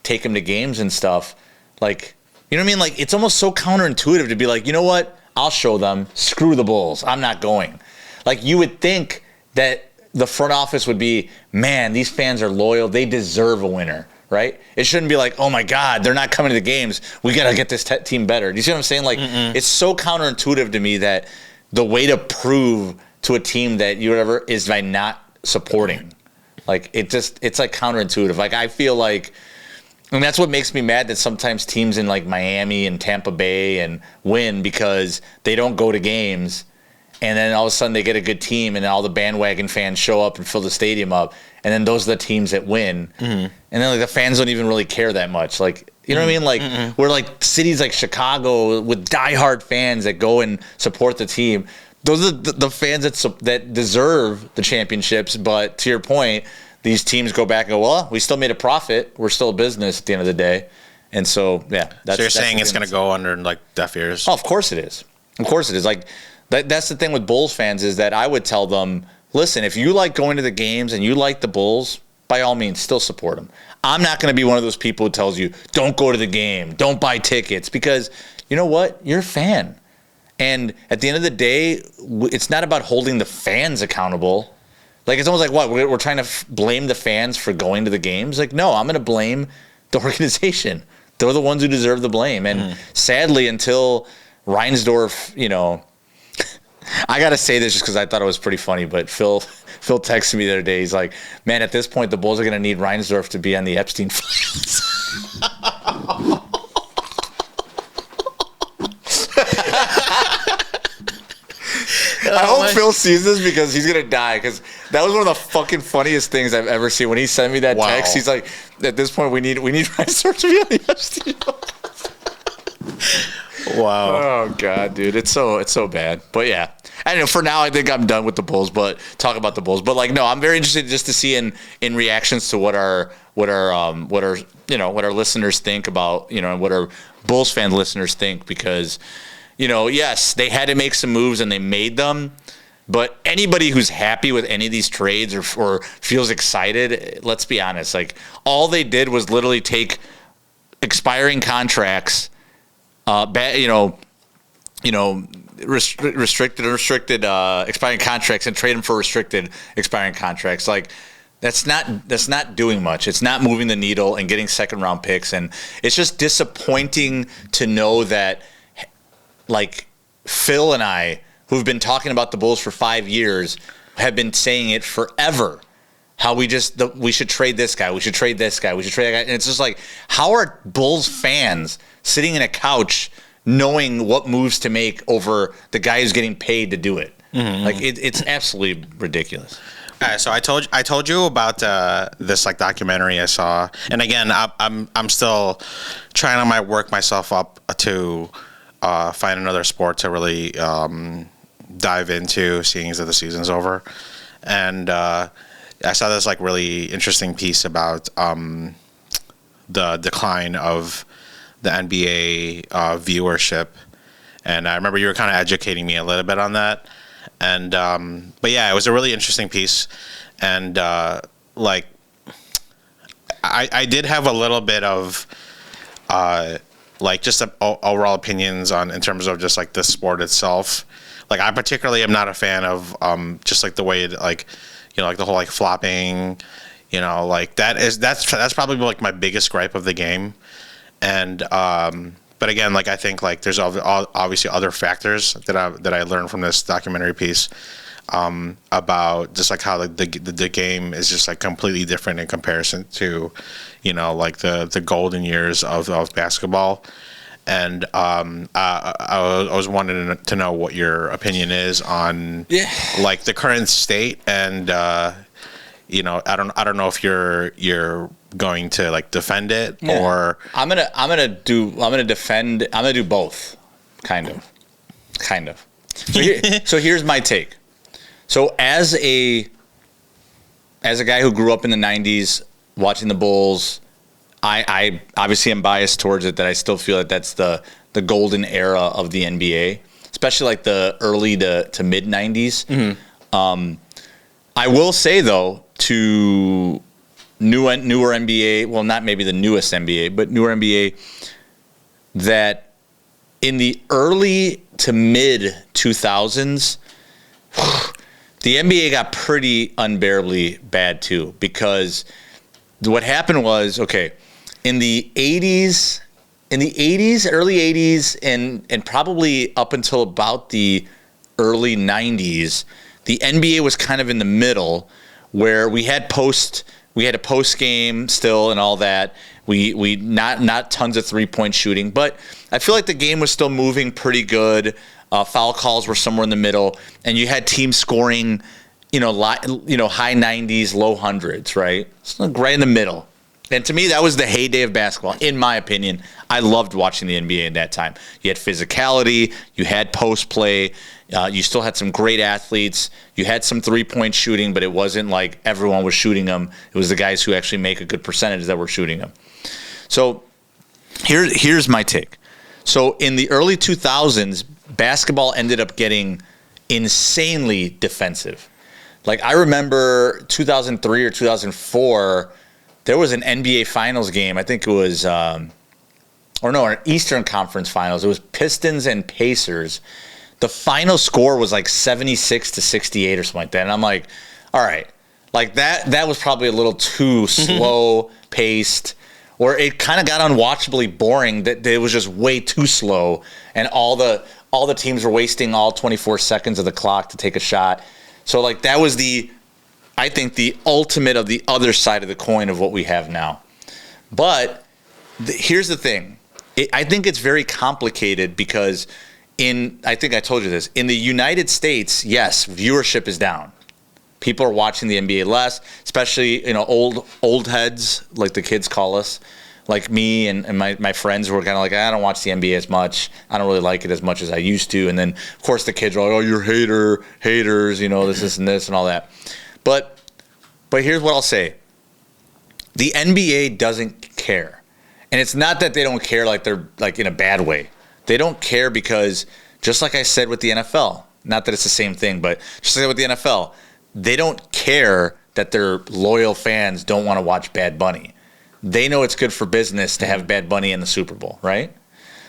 take them to games and stuff, like, you know what I mean? Like, it's almost so counterintuitive to be like, you know what? I'll show them. Screw the Bulls. I'm not going. Like, you would think that the front office would be, man, these fans are loyal. They deserve a winner, right? It shouldn't be like, oh, my God, they're not coming to the games. We got to get this team better. Do you see what I'm saying? Like, it's so counterintuitive to me that the way to prove to a team that you whatever is by not supporting. Like, it's like counterintuitive. Like, I feel like, and that's what makes me mad that sometimes teams in like Miami and Tampa Bay and win because they don't go to games, and then all of a sudden they get a good team and all the bandwagon fans show up and fill the stadium up, and then those are the teams that win, and then like the fans don't even really care that much. Like, you know what I mean? Like we're like cities like Chicago with diehard fans that go and support the team. Those are the fans that deserve the championships. But to your point, these teams go back and go, well, we still made a profit. We're still a business at the end of the day. And so, yeah. So you're saying it's going to go under like deaf ears? Oh, of course it is. Of course it is. Like that's the thing with Bulls fans is that I would tell them, listen, if you like going to the games and you like the Bulls, by all means, still support them. I'm not going to be one of those people who tells you, don't go to the game, don't buy tickets, because you know what? You're a fan. And at the end of the day, it's not about holding the fans accountable. Like, it's almost like, what, we're trying to blame the fans for going to the games? Like, no, I'm going to blame the organization. They're the ones who deserve the blame. And sadly, until Reinsdorf, I got to say this just because I thought it was pretty funny, but Phil texted me the other day. He's like, man, at this point, the Bulls are going to need Reinsdorf to be on the Epstein files. I hope Phil sees this because he's going to die, because that was one of the fucking funniest things I've ever seen. When he sent me that text, he's like, at this point, we need Reinsdorf to be on the Epstein files. Wow. Oh, God, dude. It's so bad. But, yeah. I don't know. For now, I think I'm done with the Bulls, but talk about the Bulls. But, like, no, I'm very interested just to see in reactions to what our listeners think about, and what our Bulls fan listeners think, because – yes, they had to make some moves and they made them. But anybody who's happy with any of these trades or feels excited, let's be honest, like all they did was literally take expiring contracts, restricted expiring contracts and trade them for restricted expiring contracts. Like that's not doing much. It's not moving the needle and getting second round picks, and it's just disappointing to know that. Like Phil and I, who've been talking about the Bulls for 5 years, have been saying it forever. How we should trade this guy, we should trade this guy, we should trade that guy. And it's just like, how are Bulls fans sitting in a couch knowing what moves to make over the guy who's getting paid to do it? Like it's absolutely ridiculous. All right, so I told you about this like documentary I saw, and again, I'm still trying to work myself up to. Find another sport to really dive into, seeing as the season's over. And I saw this like really interesting piece about the decline of the NBA viewership. And I remember you were kind of educating me a little bit on that. And but yeah, it was a really interesting piece. And like I did have a little bit of like just overall opinions on in terms of just like the sport itself. Like I particularly am not a fan of just like the way like like the whole like flopping, like that's probably like my biggest gripe of the game. And but again, like I think like there's obviously other factors that I learned from this documentary piece about just like how the game is just like completely different in comparison to like the golden years of basketball. And I was wanting to know what your opinion is on like the current state, and I don't know if you're going to like defend it or I'm gonna do both, kind of. So here's my take. So as a guy who grew up in the 90s watching the Bulls, I obviously am biased towards it, that I still feel that that's the golden era of the NBA, especially like the early to mid 90s. Mm-hmm. I will say though, to newer NBA, well, not maybe the newest NBA, but newer NBA, that in the early to mid 2000s, the NBA got pretty unbearably bad too, because what happened was, okay, in the 80s, early 80s, and probably up until about the early 90s, the NBA was kind of in the middle, where we had a post game still and all that. We not tons of 3-point shooting, but I feel like the game was still moving pretty good. Foul calls were somewhere in the middle, and you had teams scoring, high 90s, low hundreds, right? It's like right in the middle. And to me, that was the heyday of basketball, in my opinion. I loved watching the NBA in that time. You had physicality, you had post play, you still had some great athletes, you had some 3-point shooting, but it wasn't like everyone was shooting them. It was the guys who actually make a good percentage that were shooting them. So here's my take. So in the early 2000s, basketball ended up getting insanely defensive. Like I remember 2003 or 2004, there was an NBA Finals game. I think it was, an Eastern Conference Finals. It was Pistons and Pacers. The final score was like 76-68 or something like that. And I'm like, all right, like that was probably a little too slow paced, or it kind of got unwatchably boring. That it was just way too slow, and all the teams were wasting all 24 seconds of the clock to take a shot. So like that was I think the ultimate of the other side of the coin of what we have now. But here's the thing. I think it's very complicated because I think I told you this, in the United States, yes, viewership is down. People are watching the NBA less, especially, old heads, like the kids call us, like me and my friends who are kind of like, I don't watch the NBA as much. I don't really like it as much as I used to. And then, of course, the kids are like, oh, you're haters, this and this and all that. But here's what I'll say. The NBA doesn't care. And it's not that they don't care like they're like in a bad way. They don't care because, just like I said with the NFL, not that it's the same thing, but just like with the NFL, they don't care that their loyal fans don't want to watch Bad Bunny. They know it's good for business to have Bad Bunny in the Super Bowl, right?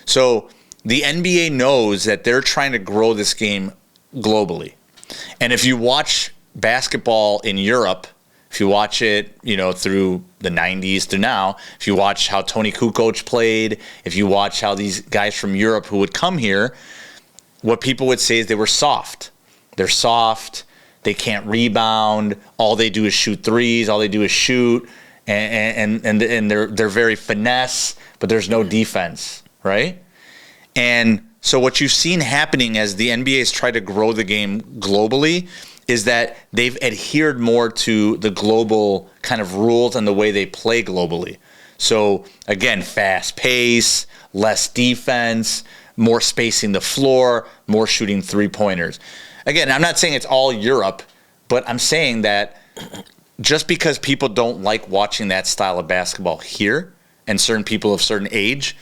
So the NBA knows that they're trying to grow this game globally. And if you watch basketball in Europe, if you watch it, through the 90s to now, if you watch how Tony Kukoc played, if you watch how these guys from Europe who would come here, what people would say is they were soft. They're soft. They can't rebound. All they do is shoot threes. All they do is shoot. And they're very finesse, but there's no defense, right? And so what you've seen happening as the NBA has tried to grow the game globally is that they've adhered more to the global kind of rules and the way they play globally. So again, fast pace, less defense, more spacing the floor, more shooting 3-pointers. Again, I'm not saying it's all Europe, but I'm saying that just because people don't like watching that style of basketball here, and certain people of certain age,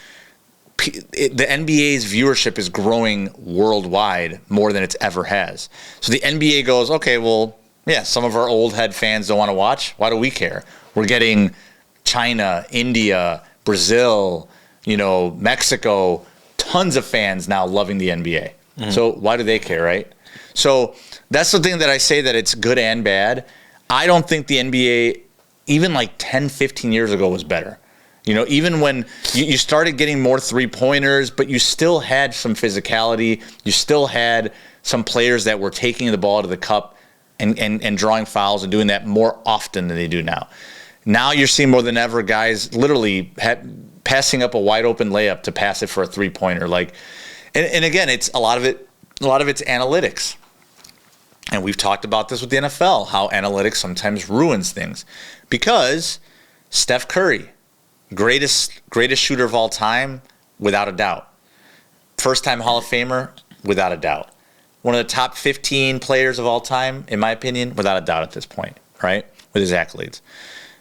the NBA's viewership is growing worldwide more than it's ever has. So the NBA goes, okay, well, yeah, some of our old head fans don't want to watch. Why do we care? We're getting China, India, Brazil, Mexico, tons of fans now loving the NBA. So why do they care, right? So that's the thing that I say, that it's good and bad. I don't think the NBA, even like 10, 15 years ago, was better. Even when you started getting more three-pointers, but you still had some physicality. You still had some players that were taking the ball to the cup and drawing fouls and doing that more often than they do now. Now you're seeing more than ever guys literally passing up a wide open layup to pass it for a three-pointer. And again, it's a lot of it's analytics. And we've talked about this with the NFL, how analytics sometimes ruins things. Because Steph Curry, greatest shooter of all time, without a doubt. First-time Hall of Famer, without a doubt. One of the top 15 players of all time, in my opinion, without a doubt at this point, right? With his accolades.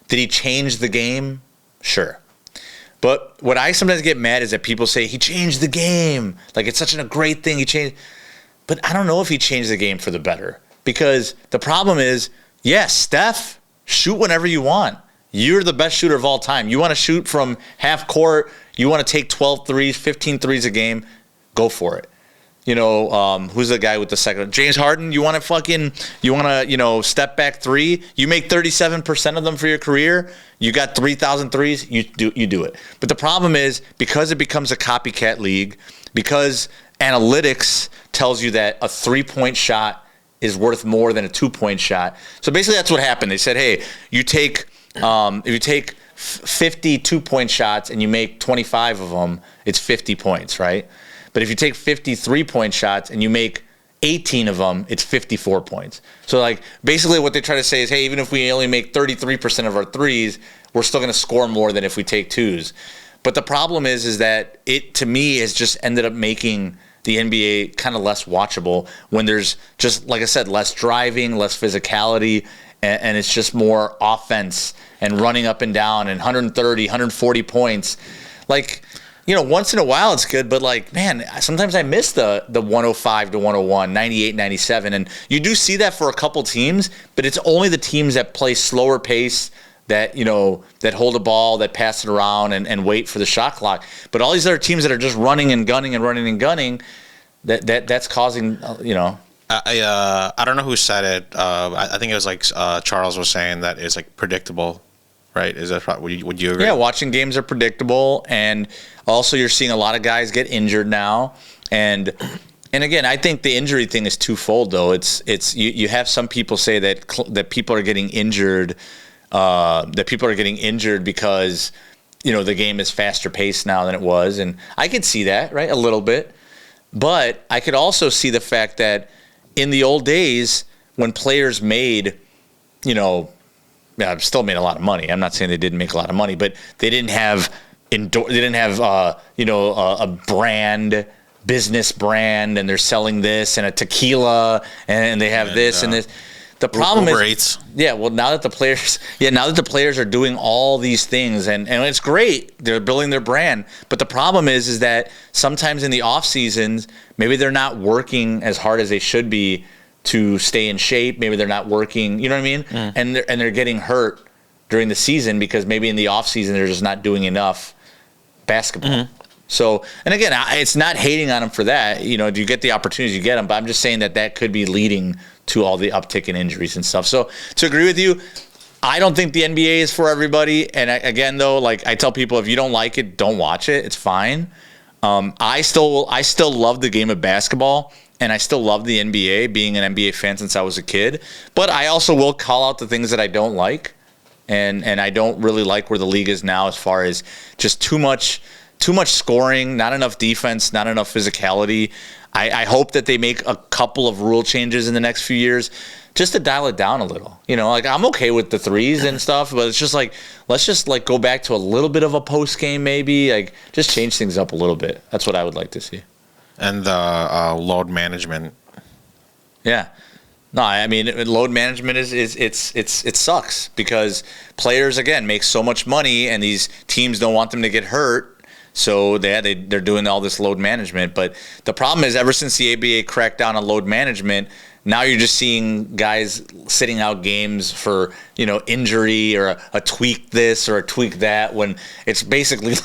Did he change the game? Sure. But what I sometimes get mad is that people say, he changed the game. Like, it's such a great thing. He changed. But I don't know if he changed the game for the better. Because the problem is, yes, Steph, shoot whenever you want. You're the best shooter of all time. You want to shoot from half court. You want to take 12 threes, 15 threes a game. Go for it. Who's the guy with the second? James Harden. You want to step back three. You make 37% of them for your career. You got 3,000 threes. You do it. But the problem is, because it becomes a copycat league, because analytics tells you that a 3-point shot is worth more than a 2-point shot. So basically, that's what happened. They said, hey, you take if you take 50 2-point shots and you make 25 of them, it's 50 points, right? But if you take 50 3-point shots and you make 18 of them, it's 54 points. So basically what they try to say is, hey, even if we only make 33% of our threes, we're still going to score more than if we take twos. But the problem is that it, to me, has just ended up making the NBA kind of less watchable when there's just, like I said, less driving, less physicality, and it's just more offense and running up and down and 130, 140 points. Once in a while it's good, but man, sometimes I miss the 105 to 101, 98, 97. And you do see that for a couple teams, but it's only the teams that play slower pace, that hold the ball, that pass it around and wait for the shot clock. But all these other teams that are just running and gunning and running and gunning, that's causing, I don't know who said it. I think it was Charles was saying that it's predictable, right? Is that would you agree? Yeah, watching games are predictable, and also you're seeing a lot of guys get injured now, and again, I think the injury thing is twofold though. It's you have some people say that people are getting injured, because the game is faster paced now than it was, and I could see that, right, a little bit, but I could also see the fact that in the old days when players made, still made a lot of money. I'm not saying they didn't make a lot of money, but they didn't have a business brand, and they're selling this and a tequila, and they have this and this. The problem is, now that the players are doing all these things, and it's great, they're building their brand. But the problem is that sometimes in the off seasons, maybe they're not working as hard as they should be to stay in shape. Maybe they're not working, you know what I mean? And they're getting hurt during the season because maybe in the off season they're just not doing enough basketball. So, and again, it's not hating on them for that. Do you get the opportunities, you get them. But I'm just saying that could be leading to all the uptick in injuries and stuff. So, to agree with you, I don't think the NBA is for everybody. And again, though, I tell people, if you don't like it, don't watch it. It's fine. I still love the game of basketball, and I still love the NBA, being an NBA fan since I was a kid. But I also will call out the things that I don't like. And I don't really like where the league is now, as far as just too much scoring, not enough defense, not enough physicality. I hope that they make a couple of rule changes in the next few years just to dial it down a little. I'm okay with the threes and stuff, but it's just let's just go back to a little bit of a post game, maybe just change things up a little bit. That's what I would like to see. And the load management. Yeah. No, I mean, load management it sucks because players, again, make so much money, and these teams don't want them to get hurt. So they're doing all this load management. But the problem is, ever since the ABA cracked down on load management, now you're just seeing guys sitting out games for, injury or a tweak this or a tweak that, when it's basically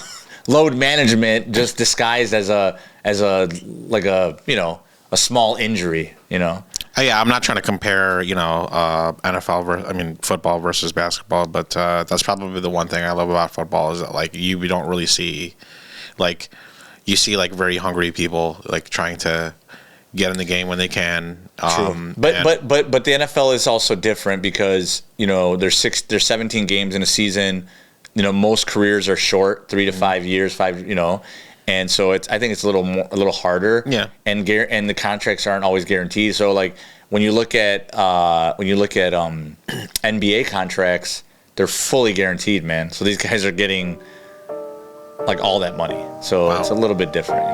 load management just disguised as a like a a small injury. Yeah, I'm not trying to compare, NFL football versus basketball, but that's probably the one thing I love about football is that like we don't really see, like, you see like very hungry people like trying to get in the game when they can. True. But the NFL is also different because there's 17 games in a season. Most careers are short, 3 to 5 years, and so I think it's a little harder. Yeah. And the contracts aren't always guaranteed. So like when you look at NBA contracts, they're fully guaranteed, man. So these guys are getting like all that money. So It's a little bit different.